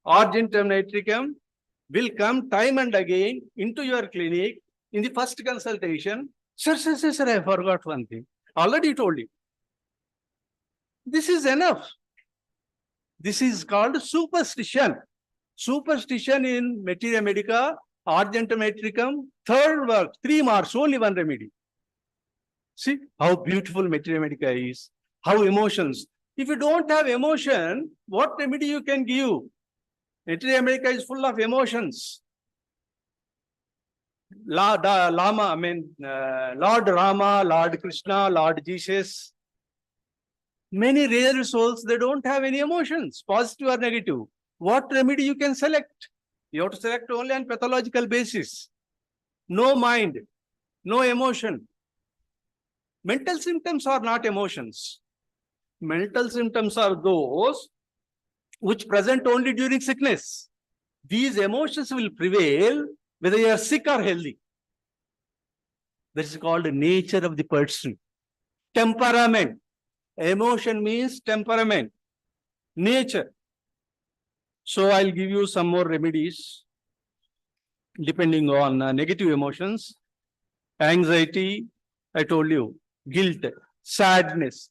S8: Argentum nitricum will come time and again into your clinic in the first consultation. Sir, I forgot one thing. Already told you. This is enough. This is called superstition. Superstition in Materia Medica, Argentum nitricum, third work, 3 marks, only one remedy. See how beautiful Materia Medica is, how emotions. If you don't have emotion, what remedy you can give? Materia Medica is full of emotions. Lord Rama, Lord Krishna, Lord Jesus. Many rare souls, they don't have any emotions, positive or negative. What remedy you can select? You have to select only on pathological basis. No mind, no emotion. Mental symptoms are not emotions. Mental symptoms are those which present only during sickness. These emotions will prevail whether you are sick or healthy. This is called the nature of the person. Temperament. Emotion means temperament, nature. So I'll give you some more remedies depending on negative emotions. Anxiety, I told you, guilt, sadness.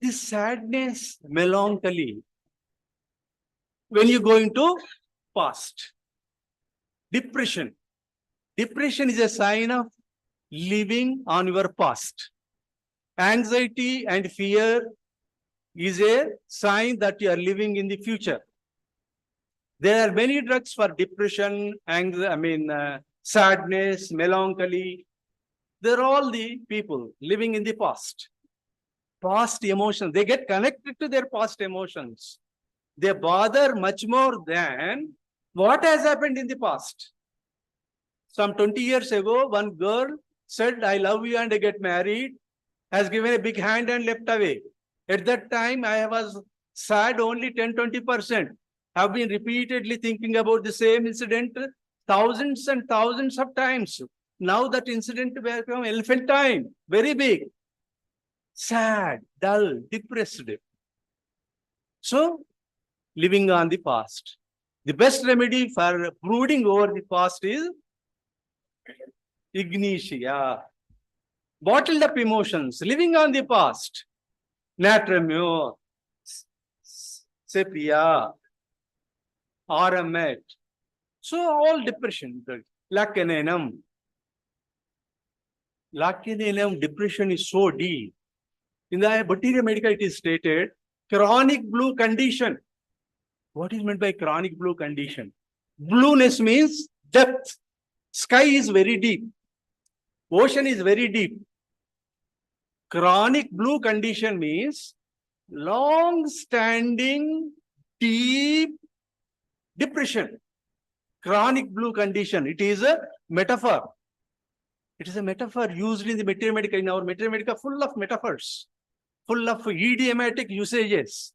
S8: This sadness, melancholy, when you go into past. Depression. Depression is a sign of living on your past. Anxiety and fear is a sign that you are living in the future. There are many drugs for depression, sadness, melancholy. They're all the people living in the past. Past emotions, they get connected to their past emotions. They bother much more than what has happened in the past. Some 20 years ago, one girl said, I love you and I get married, has given a big hand and left away. At that time, I was sad only 10-20%. Have been repeatedly thinking about the same incident thousands and thousands of times. Now that incident become elephantine, very big, sad, dull, depressed. So, living on the past. The best remedy for brooding over the past is ignitia. Bottled up emotions, living on the past. Natremio, sepia, HMAT. So all depression. Lacanenum. Lacanenum depression is so deep. In the Bacteria Medica, it is stated chronic blue condition. What is meant by chronic blue condition? Blueness means depth. Sky is very deep. Ocean is very deep. Chronic blue condition means long-standing, deep depression. Chronic blue condition. It is a metaphor. It is a metaphor used in the Materia Medica. In our Materia Medica, full of metaphors, full of idiomatic usages.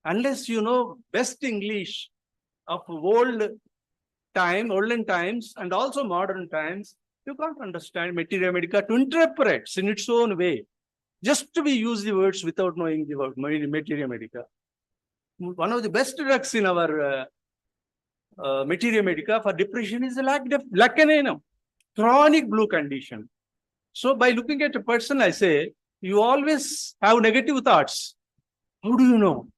S8: Unless you know best English of olden times, and also modern times, you can't understand Materia Medica to interpret in its own way. Just to be use the words without knowing the word Materia Medica. One of the best drugs in our Materia Medica for depression is lacanenum, chronic blue condition. So by looking at a person, I say, you always have negative thoughts. How do you know?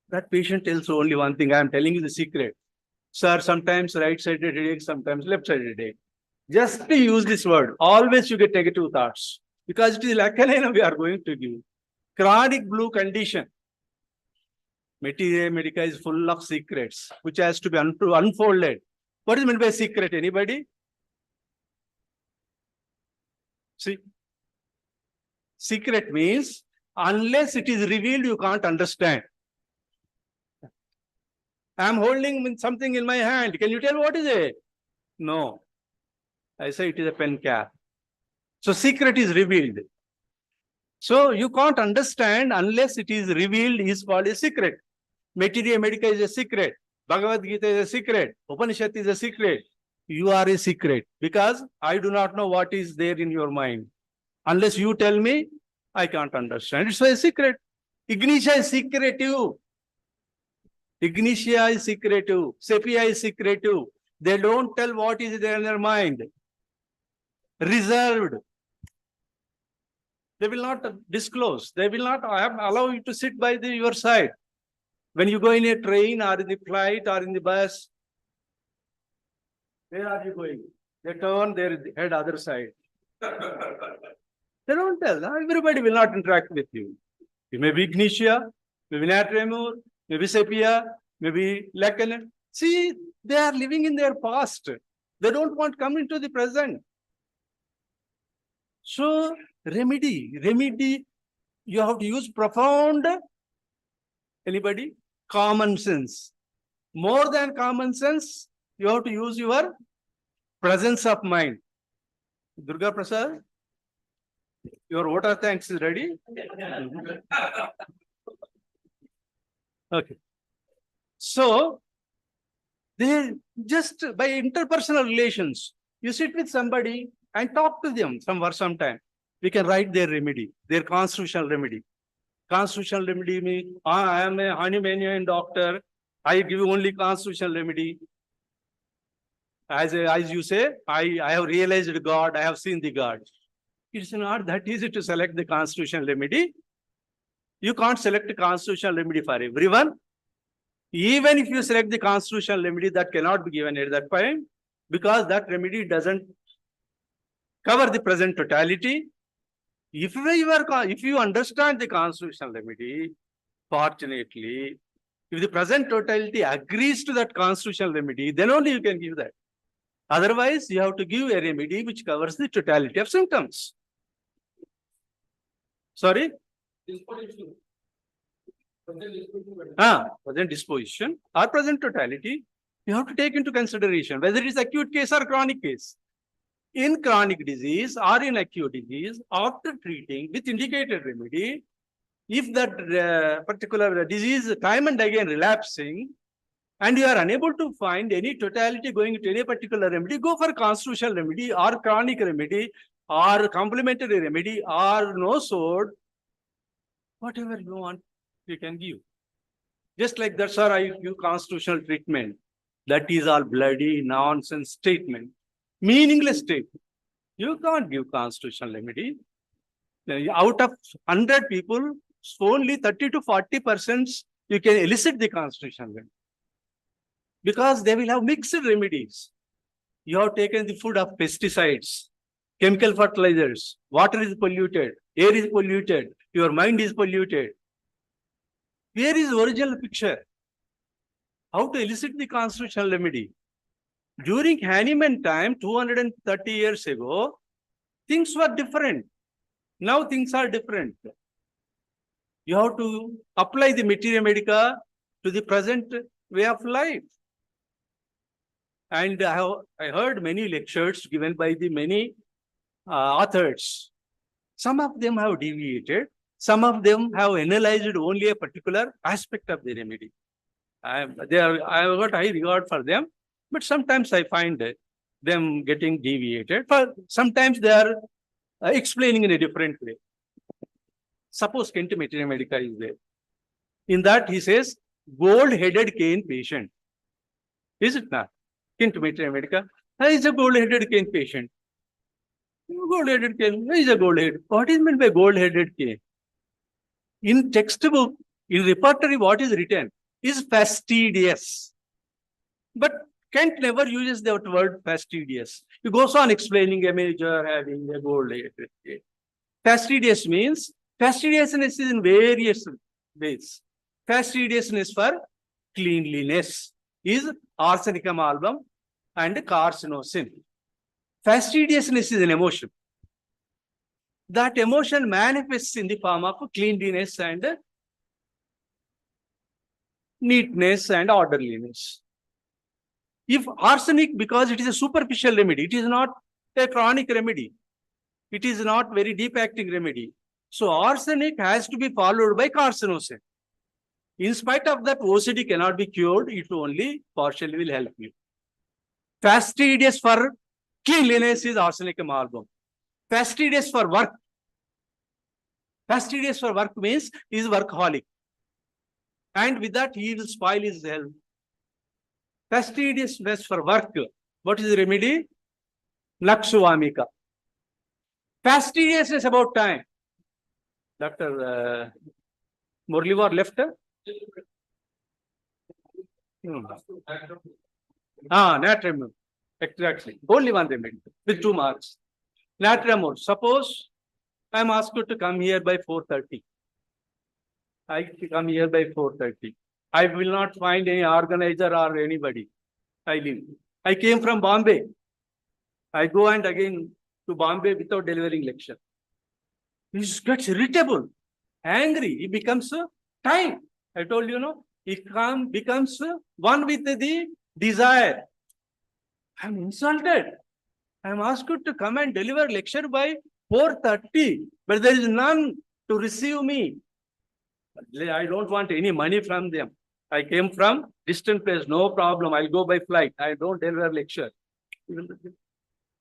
S8: That patient tells only one thing. I am telling you the secret. Sir, sometimes right-sided headache, sometimes left-sided headache. Just to use this word, always you get negative thoughts. Because it is lacanenum we are going to give. Chronic blue condition. Materia Medica is full of secrets, which has to be unfolded. What is meant by secret? Anybody? See? Secret means, unless it is revealed, you can't understand. I am holding something in my hand. Can you tell what is it? No. I say it is a pen cap. So secret is revealed. So you can't understand unless it is revealed is called a secret. Materia Medica is a secret. Bhagavad Gita is a secret. Upanishad is a secret. You are a secret because I do not know what is there in your mind. Unless you tell me, I can't understand. It's a secret. Ignitia is secretive. Ignitia is secretive. Sepia is secretive. They don't tell what is there in their mind. Reserved. They will not disclose. They will not allow you to sit by your side. When you go in a train or in the flight or in the bus, where are you going? They turn their head other side. They don't tell. Everybody will not interact with you. You may be ignitia, maybe natremur, maybe sepia, maybe lacanenum. See, they are living in their past. They don't want to come into the present. So, remedy, you have to use profound, anybody? Common sense. More than common sense, you have to use your presence of mind. Durgaprasad, your vote of thanks is ready? Okay. So, they just by interpersonal relations, you sit with somebody and talk to them for some time. We can write their remedy, their constitutional remedy. Constitutional remedy means, I am a Hahnemannian doctor. I give you only constitutional remedy. As you say, I have realized God, I have seen the God. It's not that easy to select the constitutional remedy. You can't select a constitutional remedy for everyone. Even if you select the constitutional remedy, that cannot be given at that time, because that remedy doesn't cover the present totality. If you understand the constitutional remedy, fortunately, if the present totality agrees to that constitutional remedy, then only you can give that. Otherwise, you have to give a remedy which covers the totality of symptoms. Sorry? Present disposition or present totality, you have to take into consideration whether it is acute case or chronic case. In chronic disease or in acute disease, after treating with indicated remedy, if that particular disease time and again relapsing, and you are unable to find any totality going to any particular remedy, go for constitutional remedy or chronic remedy or complementary remedy or no sword, whatever you want, you can give. Just like that, sir, I give constitutional treatment. That is all bloody nonsense statement. Meaningless statement. You can't give constitutional remedy. Out of 100 people, only 30 to 40% you can elicit the constitutional remedy. Because they will have mixed remedies. You have taken the food of pesticides, chemical fertilizers, water is polluted, air is polluted, your mind is polluted. Where is the original picture? How to elicit the constitutional remedy? During Hahnemann time, 230 years ago, things were different. Now things are different. You have to apply the materia medica to the present way of life. And I heard many lectures given by the many authors. Some of them have deviated. Some of them have analyzed only a particular aspect of the remedy. I have got high regard for them, but sometimes I find them getting deviated. Sometimes they are explaining in a different way. Suppose Kent Materia Medica is there. In that he says, gold-headed cane patient. Is it not? Kent Materia Medica is a gold-headed cane patient. Gold-headed cane is a gold-headed. What is meant by gold-headed cane? In textbook, in repertory, what is written is fastidious. But Kent never uses the word fastidious. He goes on explaining a major having a gold-headed cane. Fastidious means, fastidiousness is in various ways. Fastidiousness for cleanliness is arsenicum album and carcinosin. Fastidiousness is an emotion. That emotion manifests in the form of cleanliness and neatness and orderliness. If arsenic, because it is a superficial remedy, it is not a chronic remedy. It is not very deep acting remedy. So arsenic has to be followed by carcinosin. In spite of that, OCD cannot be cured. It only partially will help you. Fastidious for cleanliness is arsenicum album. Fastidious for work. Fastidious for work means he is workaholic. And with that, he will spoil his health. Fastidiousness for work. What is the remedy? Naksuvamika. Fastidiousness about time. Dr. Murlivar left. Natrimum. Exactly. Only one remedy with 2 marks. Natrimum. Suppose I am asked to come here by 4:30. I come here by 4:30. I will not find any organizer or anybody. I leave. I came from Bombay. I go and again to Bombay without delivering lecture. He gets irritable, angry. He becomes time. I told you, no, he becomes one with the desire. I am insulted. I am asked to come and deliver lecture by 4:30, but there is none to receive me. I don't want any money from them. I came from distant place, no problem. I'll go by flight. I don't deliver lecture.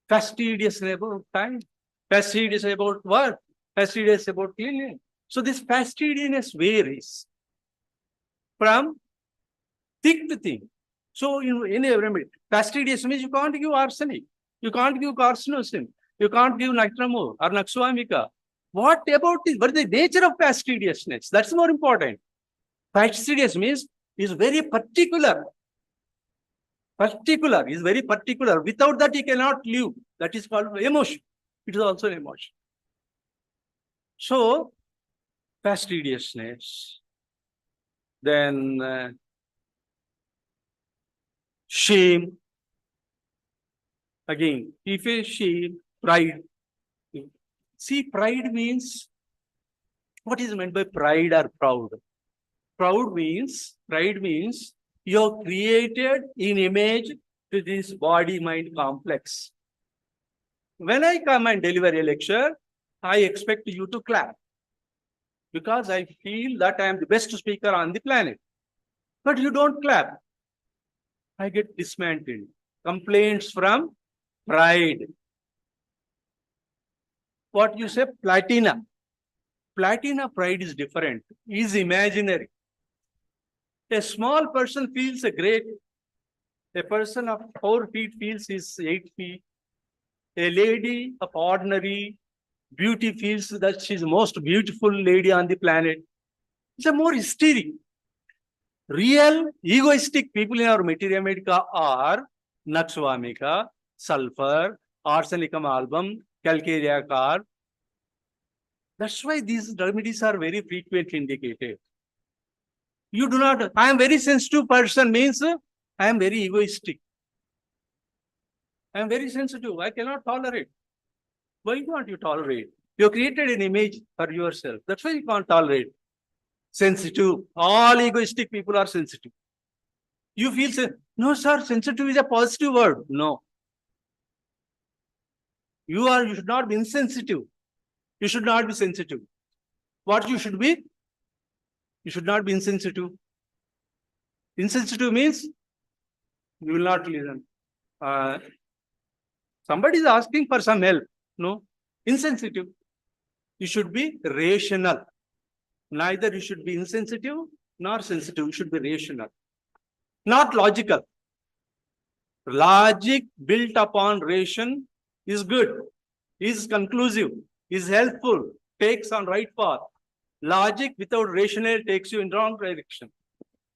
S8: Fastidious about time. Fastidious about work. Fastidious about cleaning. So this fastidiousness varies from thing to thing. So in a remedy, fastidious means you can't give arsenic. You can't give carcinosin. You can't give nitramur or naksuvamika. What about this? What is the nature of fastidiousness? That's more important. Fastidious means is very particular. Particular is very particular. Without that, he cannot live. That is called emotion. It is also an emotion. So, fastidiousness. Then shame. Again, if a shame, pride. See, pride means, what is meant by pride or proud? pride means you have created an image to this body-mind complex. When I come and deliver a lecture, I expect you to clap because I feel that I am the best speaker on the planet. But you don't clap. I get dismantled. Complaints from pride. What you say, platina. Platina pride is different, is imaginary. A small person feels great. A person of 4 feet feels is 8 feet. A lady of ordinary beauty feels that she's the most beautiful lady on the planet. It's a more hysteric. Real egoistic people in our materia medica are Naxwamika, sulfur, arsenicum album, calcarea carb. That's why these remedies are very frequently indicated. You do not, I am very sensitive person means I am very egoistic. I am very sensitive. I cannot tolerate. Why can't you tolerate? You have created an image for yourself. That's why you can't tolerate. Sensitive. All egoistic people are sensitive. You feel, no, sir, sensitive is a positive word. No. You should not be insensitive. You should not be sensitive. What you should be? You should not be insensitive. Insensitive means you will not listen. Somebody is asking for some help. No. Insensitive. You should be rational. Neither you should be insensitive nor sensitive. You should be rational. Not logical. Logic built upon ration is good, is conclusive, is helpful, takes on right path. Logic without rationale takes you in wrong direction.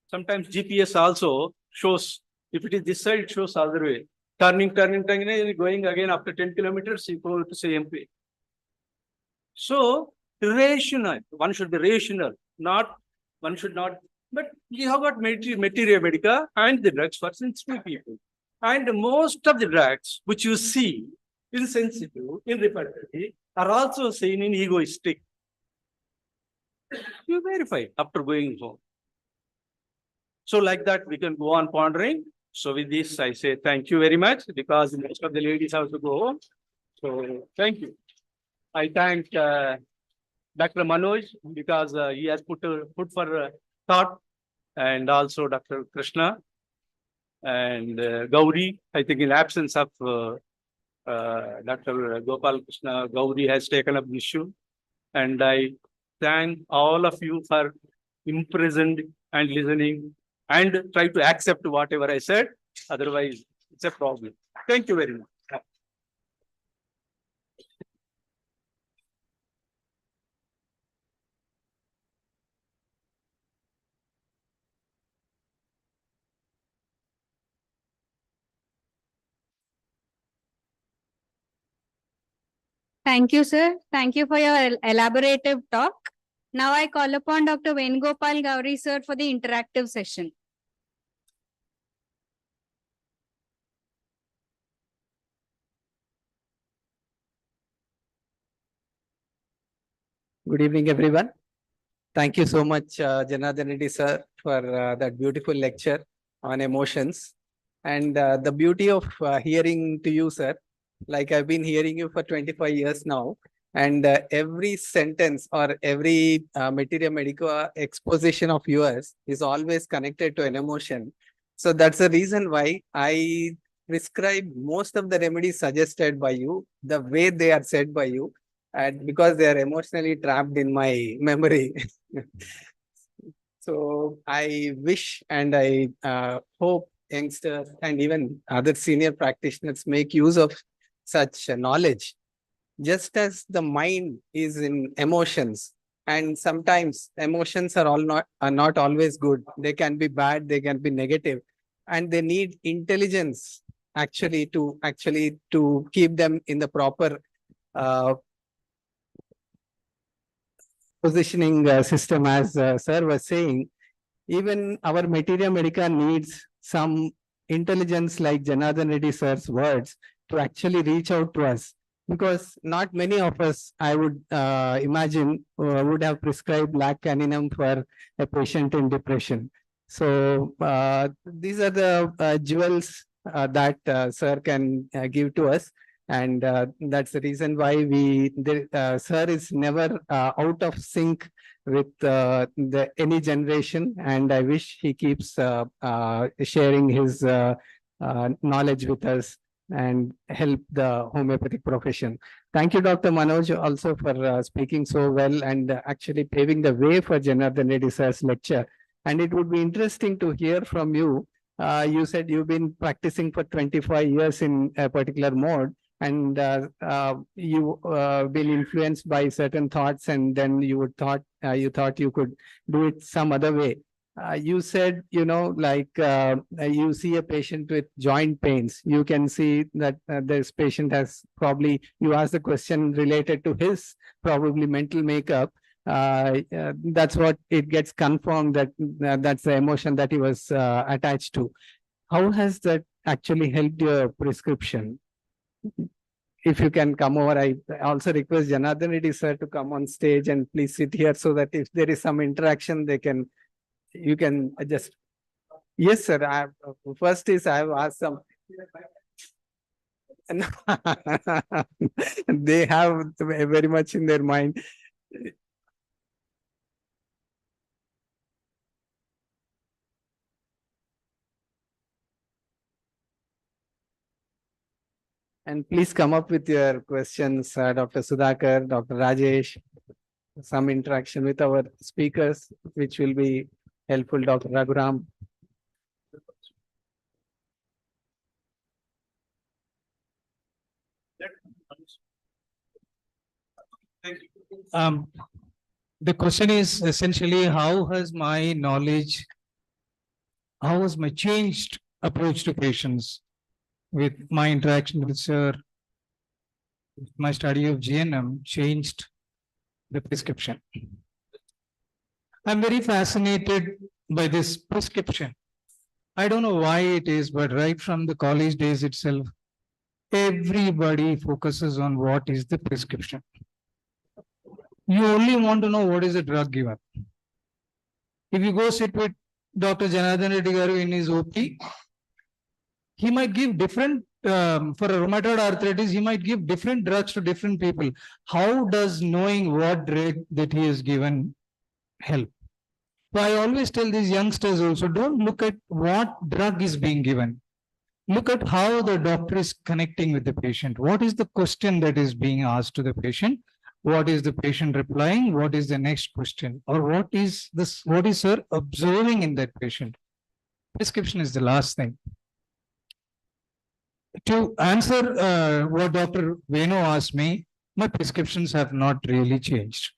S8: Sometimes GPS also shows, if it is this side, it shows other way. Turning, going again after 10 kilometers, you go to say MP. So, rational. One should be rational. One should not. But you have got materia medica and the drugs for sensitive people. And most of the drugs which you see in sensitive, in refractory, are also seen in egoistic. You verify after going home. So like that, we can go on pondering. So with this, I say thank you very much because most of the ladies have to go home. So thank you. I thank Dr. Manoj because he has put for thought, and also Dr. Krishna and Gouri. I think in absence of Dr. Gopal Krishna, Gouri has taken up the issue. And I thank all of you for imprisoned and listening and try to accept whatever I said. Otherwise, it's a problem. Thank you very much.
S1: Thank you, sir. Thank you for your elaborative talk. Now I call upon Dr. Venugopal Gouri, sir, for the interactive session.
S9: Good evening, everyone. Thank you so much, Janardhan Reddy sir, for that beautiful lecture on emotions. And the beauty of hearing to you, sir, like I've been hearing you for 25 years now, and every sentence or every materia medica exposition of yours is always connected to an emotion. So that's the reason why I prescribe most of the remedies suggested by you, the way they are said by you, and because they are emotionally trapped in my memory. So I wish and I hope youngsters and even other senior practitioners make use of such knowledge. Just as the mind is in emotions, and sometimes emotions are not always good. They can be bad, they can be negative, and they need intelligence actually to keep them in the proper positioning system, as sir was saying. Even our materia medica needs some intelligence, like Janardhan Reddy sir's words, to actually reach out to us. because not many of us, I would imagine, would have prescribed lacaninem for a patient in depression. So these are the jewels that sir can give to us. And that's the reason why sir is never out of sync with any generation. And I wish he keeps sharing his knowledge with us and help the homeopathic profession. Thank you, Dr. Manoj, also for speaking so well and actually paving the way for Janardhan Reddy sir's lecture. And it would be interesting to hear from you. You said you've been practicing for 25 years in a particular mode, and you been influenced by certain thoughts, and then you thought you could do it some other way. You said, like you see a patient with joint pains, you can see that this patient has probably, you ask the question related to his probably mental makeup. That's what it gets confirmed that that's the emotion that he was attached to. How has that actually helped your prescription? If you can come over, I also request Janardhan Reddy sir to come on stage and please sit here so that if there is some interaction, you can just. Yes, sir. First is I have asked some. They have very much in their mind. And please come up with your questions, Dr. Sudhakar, Dr. Rajesh, some interaction with our speakers, which will be helpful, Dr. Raghuram.
S6: The question is essentially, how has my changed approach to patients with my interaction with sir, my study of GNM changed the prescription? I'm very fascinated by this prescription. I don't know why it is, but right from the college days itself, everybody focuses on what is the prescription. You only want to know what is the drug given. If you go sit with Dr. Janardhan Reddy Garu in his OP, he might give different, for a rheumatoid arthritis, he might give different drugs to different people. How does knowing what drug that he has given help? So I always tell these youngsters also, don't look at what drug is being given. Look at how the doctor is connecting with the patient. What is the question that is being asked to the patient? What is the patient replying? What is the next question? Or what is sir observing in that patient? Prescription is the last thing. To answer what Dr. Venu asked me, my prescriptions have not really changed.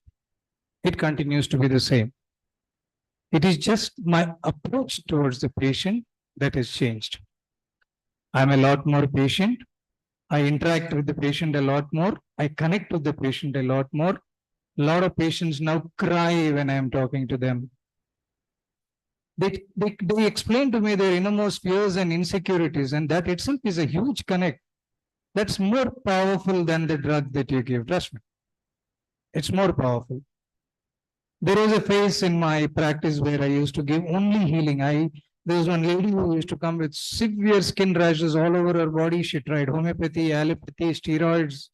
S6: It continues to be the same. It is just my approach towards the patient that has changed. I'm a lot more patient. I interact with the patient a lot more. I connect with the patient a lot more. A lot of patients now cry when I'm talking to them. They explain to me their innermost fears and insecurities, and that itself is a huge connect. That's more powerful than the drug that you give. Trust me. It's more powerful. There was a phase in my practice where I used to give only healing. There was one lady who used to come with severe skin rashes all over her body. She tried homeopathy, allopathy, steroids,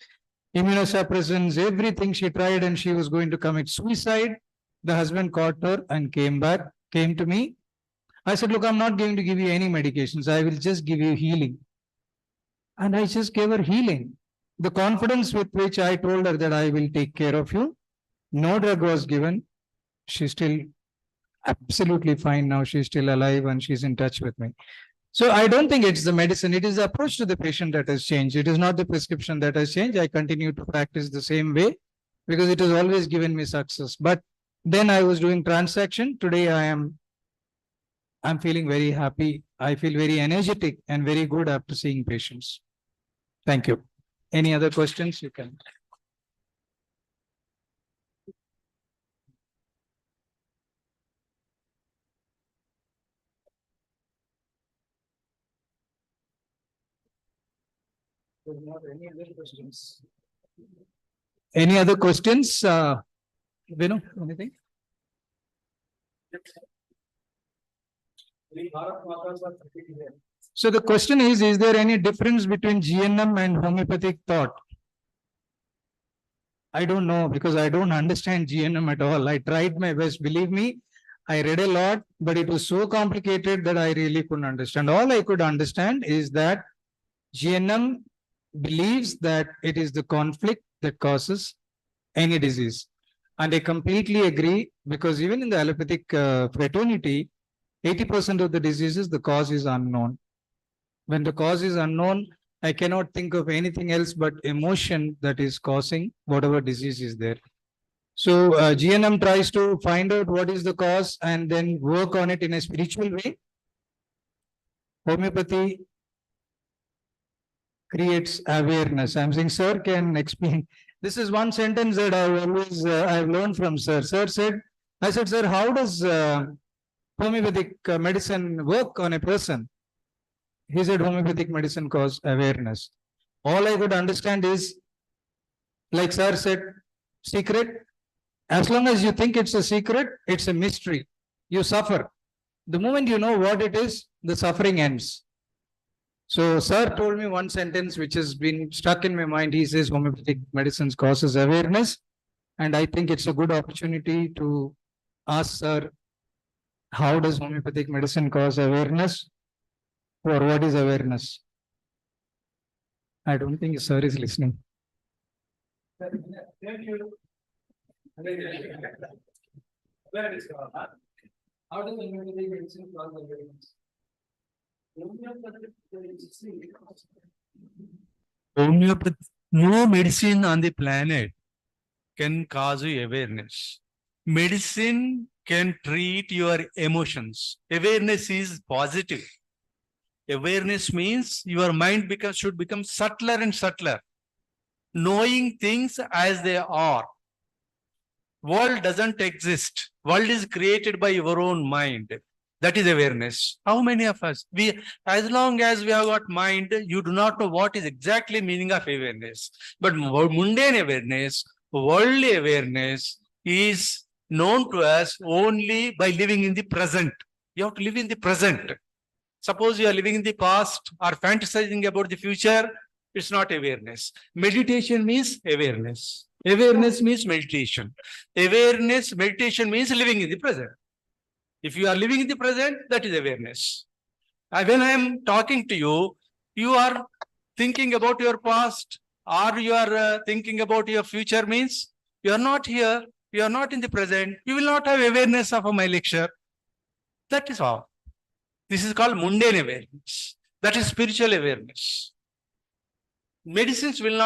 S6: immunosuppressants, everything she tried, and she was going to commit suicide. The husband caught her and came to me. I said, look, I'm not going to give you any medications. I will just give you healing. And I just gave her healing. The confidence with which I told her that I will take care of you. No drug was given. She's still absolutely fine now. She's still alive and she's in touch with me. So I don't think it's the medicine. It is the approach to the patient that has changed. It is not the prescription that has changed. I continue to practice the same way because it has always given me success. But then I was doing transaction. Today I'm feeling very happy. I feel very energetic and very good after seeing patients. Thank you. Any other questions? You can. Not any other questions. Any other questions? Vinu, anything? So the question is there any difference between GNM and homeopathic thought? I don't know because I don't understand GNM at all. I tried my best. Believe me, I read a lot, but it was so complicated that I really couldn't understand. All I could understand is that GNM believes that it is the conflict that causes any disease. And I completely agree because even in the allopathic fraternity, 80% of the diseases, the cause is unknown. When the cause is unknown, I cannot think of anything else but emotion that is causing whatever disease is there. So GNM tries to find out what is the cause and then work on it in a spiritual way. Homeopathy creates awareness. I'm saying, sir can explain. This is one sentence that I've always I've learned from sir. Sir said, I said, sir, how does homeopathic medicine work on a person? He said homeopathic medicine causes awareness. All I could understand is, like sir said, secret. As long as you think it's a secret, it's a mystery. You suffer. The moment you know what it is, the suffering ends. So sir told me one sentence which has been stuck in my mind. He says homeopathic medicine causes awareness. And I think it's a good opportunity to ask sir, how does homeopathic medicine cause awareness? Or what is awareness? I don't think sir is listening.
S5: How does homeopathic medicine cause awareness?
S8: Homeopathy, no medicine on the planet can cause you awareness. Medicine can treat your emotions. Awareness is positive. Awareness means your mind should become subtler and subtler, knowing things as they are. World doesn't exist. World is created by your own mind. That is awareness. How many of us? As long as we have got mind, you do not know what is exactly meaning of awareness. But mundane awareness, worldly awareness is known to us only by living in the present. You have to live in the present. Suppose you are living in the past or fantasizing about the future, it's not awareness. Meditation means awareness. Awareness means meditation. Awareness, meditation means living in the present. If you are living in the present, that is awareness. When I am talking to you, you are thinking about your past or you are thinking about your future means you are not here, you are not in the present, you will not have awareness of my lecture. That is all. This is called mundane awareness. That is spiritual awareness. Medicines will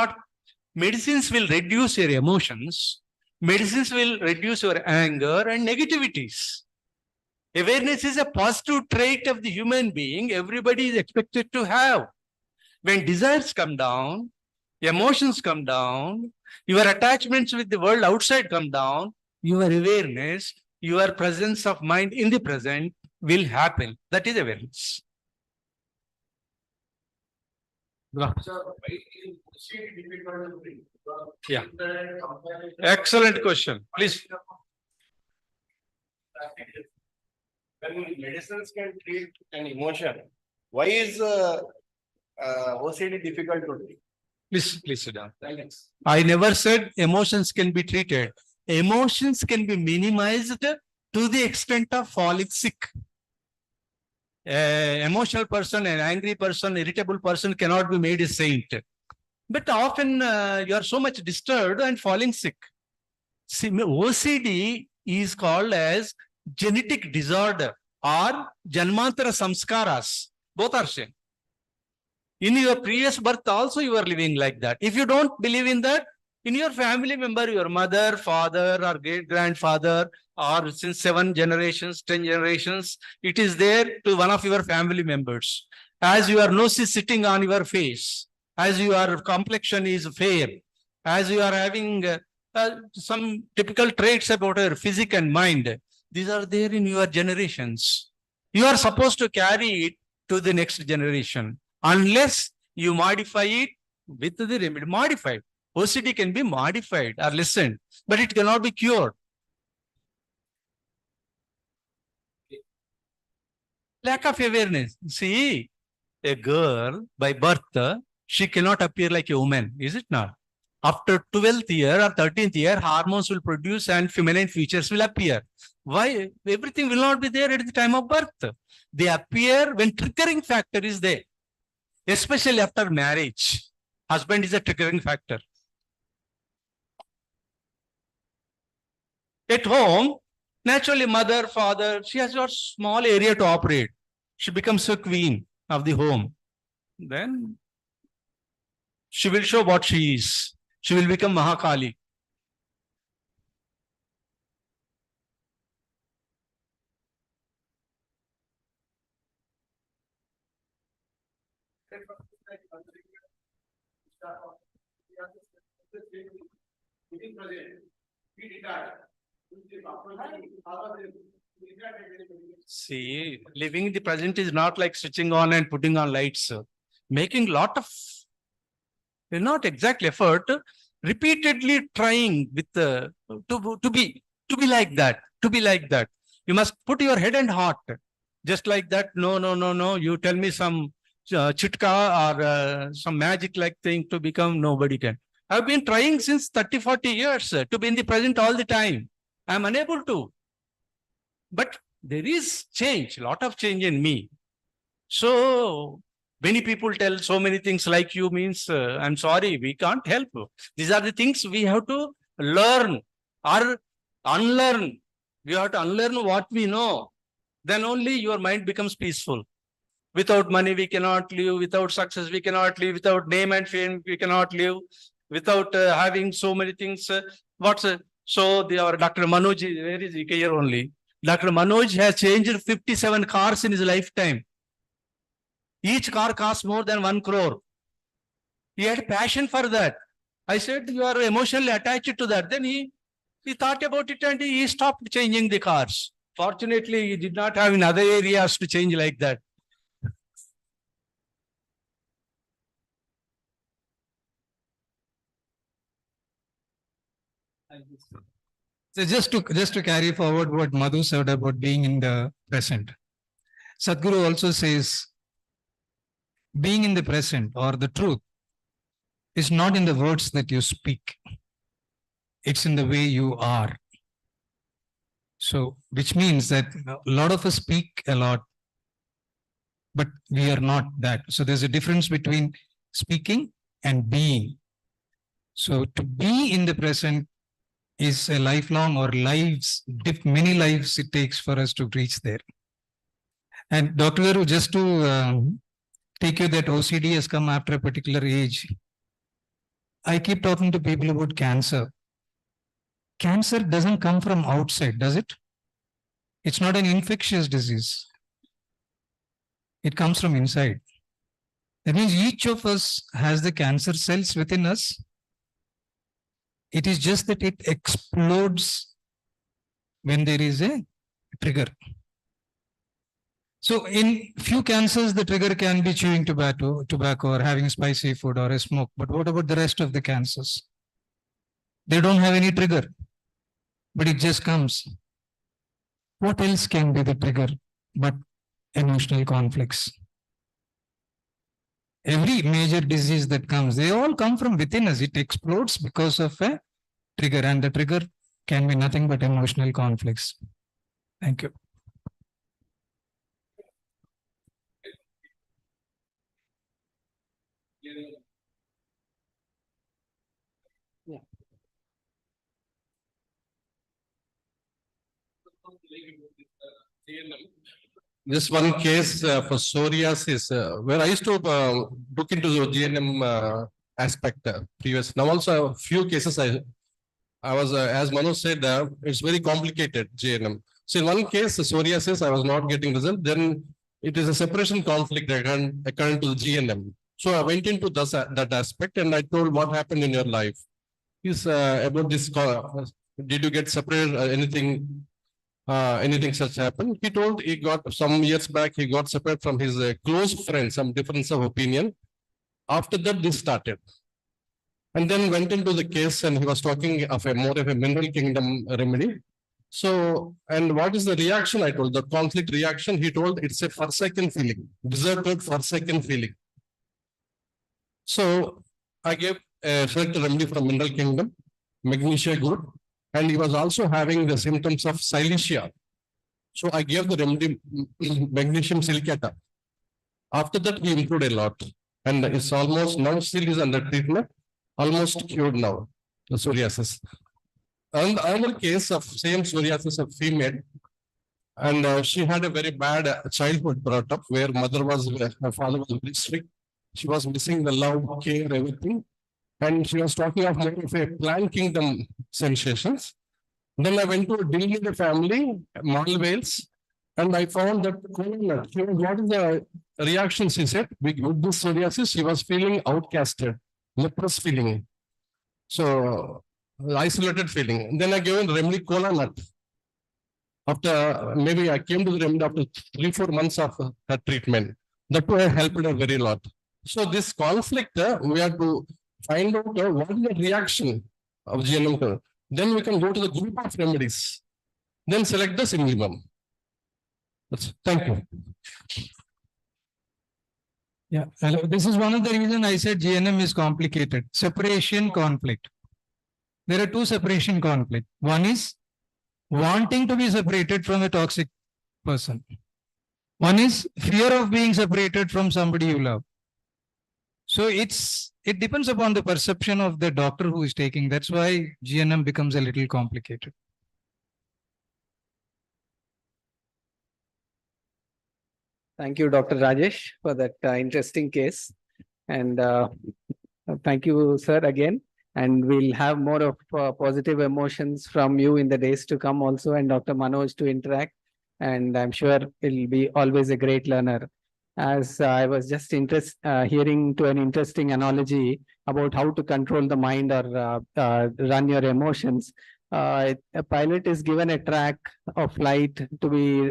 S8: reduce your emotions. Medicines will reduce your anger and negativities. Awareness is a positive trait of the human being. Everybody is expected to have. When desires come down, emotions come down, your attachments with the world outside come down, your awareness, your presence of mind in the present will happen. That is awareness. Yeah. Excellent question. Please.
S4: When medicines can treat an emotion, why is OCD difficult to treat?
S8: Please sit down. I never said emotions can be treated. Emotions can be minimized to the extent of falling sick. An emotional person, an angry person, irritable person cannot be made a saint. But often you are so much disturbed and falling sick. See, OCD is called as genetic disorder or Janmantara samskaras. Both are same. In your previous birth also you are living like that. If you don't believe in that, in your family member, your mother, father or great-grandfather or since 7 generations, 10 generations, it is there to one of your family members. As your nose is sitting on your face, as your complexion is fair, as you are having some typical traits about your physique and mind, these are there in your generations. You are supposed to carry it to the next generation unless you modify it with the remedy. Modify. OCD can be modified or lessened, but it cannot be cured. Lack of awareness. See, a girl by birth, she cannot appear like a woman, is it not? After 12th year or 13th year, hormones will produce and feminine features will appear. Why? Everything will not be there at the time of birth. They appear when triggering factor is there, especially after marriage. Husband is a triggering factor. At home, naturally, mother, father, she has got small area to operate. She becomes a queen of the home. Then she will show what she is. She will become Mahakali. See, living in the present is not like switching on and putting on lights. Making lot of, not exact effort, repeatedly trying with to be like that, to be like that. You must put your head and heart. Just like that, no. You tell me some chitka or some magic-like thing to become, nobody can. I've been trying since 30, 40 years to be in the present all the time. I'm unable to. But there is change, a lot of change in me. So many people tell so many things like you means, I'm sorry, we can't help. These are the things we have to learn or unlearn. We have to unlearn what we know. Then only your mind becomes peaceful. Without money, we cannot live. Without success, we cannot live. Without name and fame, we cannot live. Without having so many things. So our Dr. Manoj, where is he? Here only. Dr. Manoj has changed 57 cars in his lifetime. Each car costs more than 1 crore. He had passion for that. I said, you are emotionally attached to that. Then he thought about it and he stopped changing the cars. Fortunately, he did not have in other areas to change like that.
S6: So just to carry forward what Madhu said about being in the present. Sadhguru also says, being in the present or the truth is not in the words that you speak. It's in the way you are. So, which means that a lot of us speak a lot, but we are not that. So there's a difference between speaking and being. So to be in the present is a lifelong or lives, many lives it takes for us to reach there. And Dr. Garu, just to take you that OCD has come after a particular age. I keep talking to people about cancer. Cancer doesn't come from outside, does it? It's not an infectious disease. It comes from inside. That means each of us has the cancer cells within us. It is just that it explodes when there is a trigger. So in few cancers, the trigger can be chewing tobacco or having spicy food or a smoke. But what about the rest of the cancers? They don't have any trigger, but it just comes. What else can be the trigger but emotional conflicts? Every major disease that comes, they all come from within us. It explodes because of a trigger, and the trigger can be nothing but emotional conflicts. Thank you.
S3: Yeah.
S4: This one case for psoriasis, where I used to look into the GNM aspect previous. Now also a few cases I was, as Manoj said, it's very complicated GNM. So in one case, the psoriasis, I was not getting result. Then it is a separation conflict according to the GNM. So I went into that aspect and I told what happened in your life. Is about this, did you get separated, anything such happened? He told he got some years back, he got separated from his close friend, some difference of opinion. After that, this started. And then went into the case and he was talking of a more of a mineral kingdom remedy. So, and what is the reaction? I told the conflict reaction. He told it's a forsaken feeling, deserted forsaken feeling. So I gave a select remedy from mineral kingdom, magnesia good, and he was also having the symptoms of silicea. So I gave the remedy magnesium silicata. After that, he improved a lot, and it's almost now still is under treatment, almost cured now. The psoriasis. And another case of same psoriasis of female, and she had a very bad childhood brought up where her father was very strict. She was missing the love, care, everything. And she was talking of more of a plant kingdom sensations. Then I went to deal with the family, Mal Wales, and I found that what is the reaction? She said, with this psoriasis, she was feeling outcasted, leprous feeling. So, isolated feeling. Then I gave her remedy cola nut. After maybe I came to the remedy after 3-4 months of her treatment. That too helped her very lot. So this conflict, we have to find out what is the reaction of GNM. Then we can go to the group of remedies. Then select the minimum. Thank you.
S6: Yeah, hello. This is one of the reasons I said GNM is complicated. Separation conflict. There are two separation conflict. One is wanting to be separated from a toxic person. One is fear of being separated from somebody you love. So it depends upon the perception of the doctor who is taking. That's why GNM becomes a little complicated.
S9: Thank you, Dr. Rajesh, for that interesting case. And thank you, sir, again. And we'll have more of positive emotions from you in the days to come also, and Dr. Manoj to interact. And I'm sure it'll be always a great learner. As I was just hearing to an interesting analogy about how to control the mind or run your emotions. A pilot is given a track of flight to be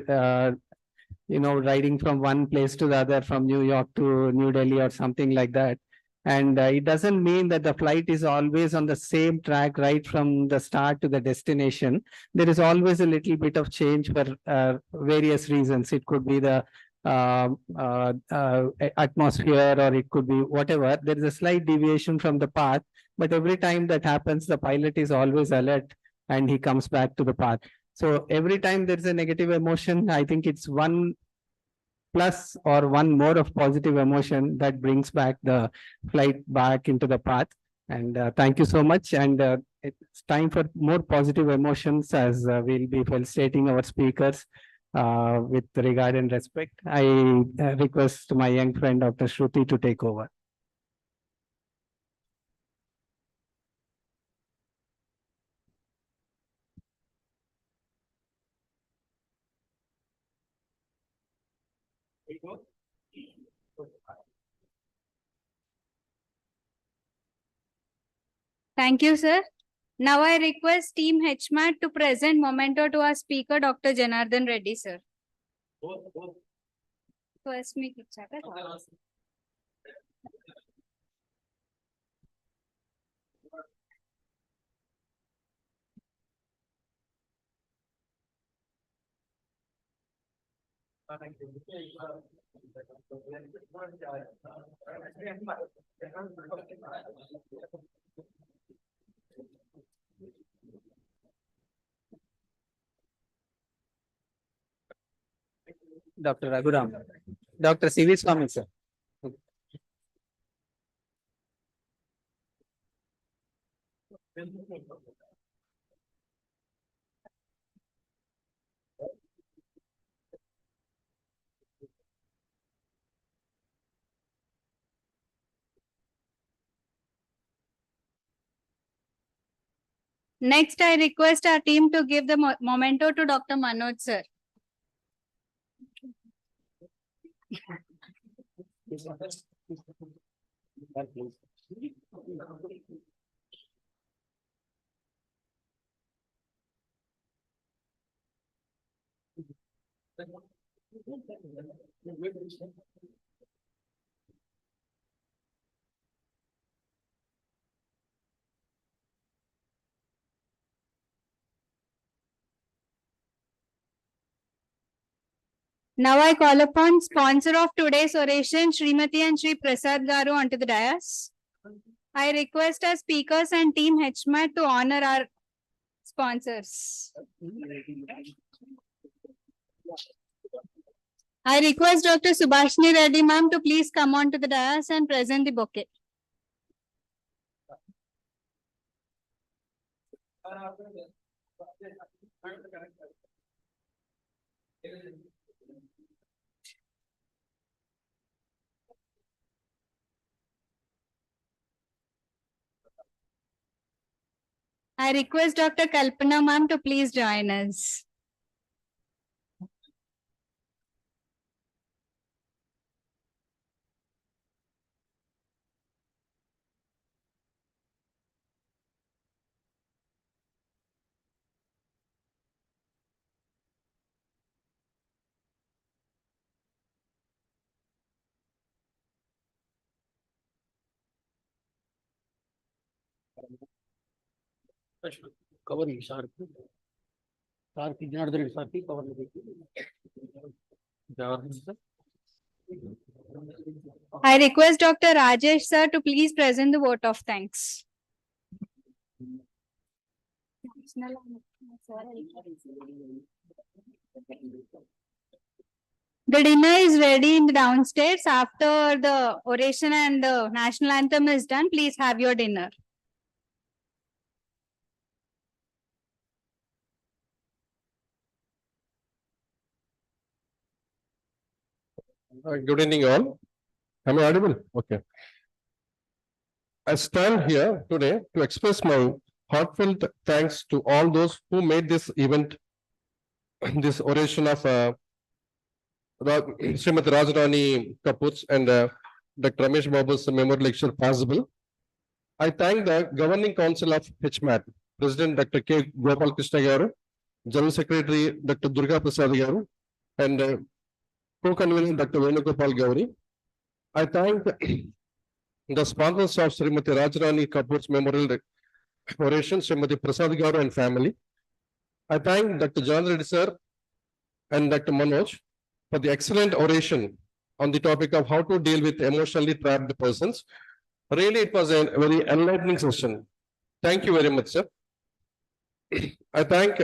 S9: riding from one place to the other, from New York to New Delhi or something like that. And it doesn't mean that the flight is always on the same track right from the start to the destination. There is always a little bit of change for various reasons. It could be the atmosphere, or it could be whatever. There is a slight deviation from the path, but every time that happens, the pilot is always alert and he comes back to the path. So every time there's a negative emotion, I think it's one plus or one more of positive emotion that brings back the flight back into the path. And thank you so much. And it's time for more positive emotions, as we'll be felicitating our speakers with regard and respect. I request my young friend, Dr. Shruti, to take over.
S10: Thank you, sir. Now I request Team HMAT to present Memento to our speaker, Dr. Janardhan Reddy, sir. First, me
S9: Dr. Raghuram. Dr. C.V. Swami, sir.
S10: Next, I request our team to give the Memento to Dr. Manoj, sir. Now I call upon sponsor of today's oration, Srimati and Shri Prasad Garu onto the dais. I request our speakers and team HMAT to honor our sponsors. I request Dr. Subhashini Reddy ma'am to please come on to the dais and present the bouquet. I request Dr. Kalpana ma'am to please join us.
S3: Cover sharp. Sharp Janardhan sharp cover.
S10: I request Dr. Rajesh sir to please present the vote of thanks. The dinner is ready in the downstairs. After the oration and the national anthem is done, please have your dinner.
S4: Good evening, all. Am I audible? Okay. I stand here today to express my heartfelt thanks to all those who made this event, this oration of Srimati Raj Rani Kapoor and Dr. Ramesh Babu's memorial lecture possible. I thank the Governing Council of HMAT, President Dr. K. Gopala Krishna Garu, General Secretary Dr. Durgaprasad Garu, and co-convener Dr. Venugopal Gouri. I thank the sponsors of Srimati Raj Rani Kapoor's memorial oration, Srimati Prasad Garu and family. I thank Dr. Janardhan sir and Dr. Manoj for the excellent oration on the topic of how to deal with emotionally trapped persons. Really, it was a very enlightening session. Thank you very much, sir. I thank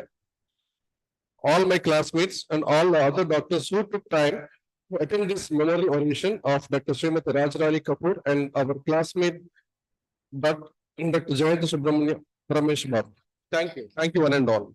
S4: all my classmates and all the other doctors who took time to attend this memorial oration of Dr. Srimati Raj Rani Kapoor and our classmate Dr. Jayanthi Subrahmanya Ramesh Babu. Thank you. Thank you, one and all.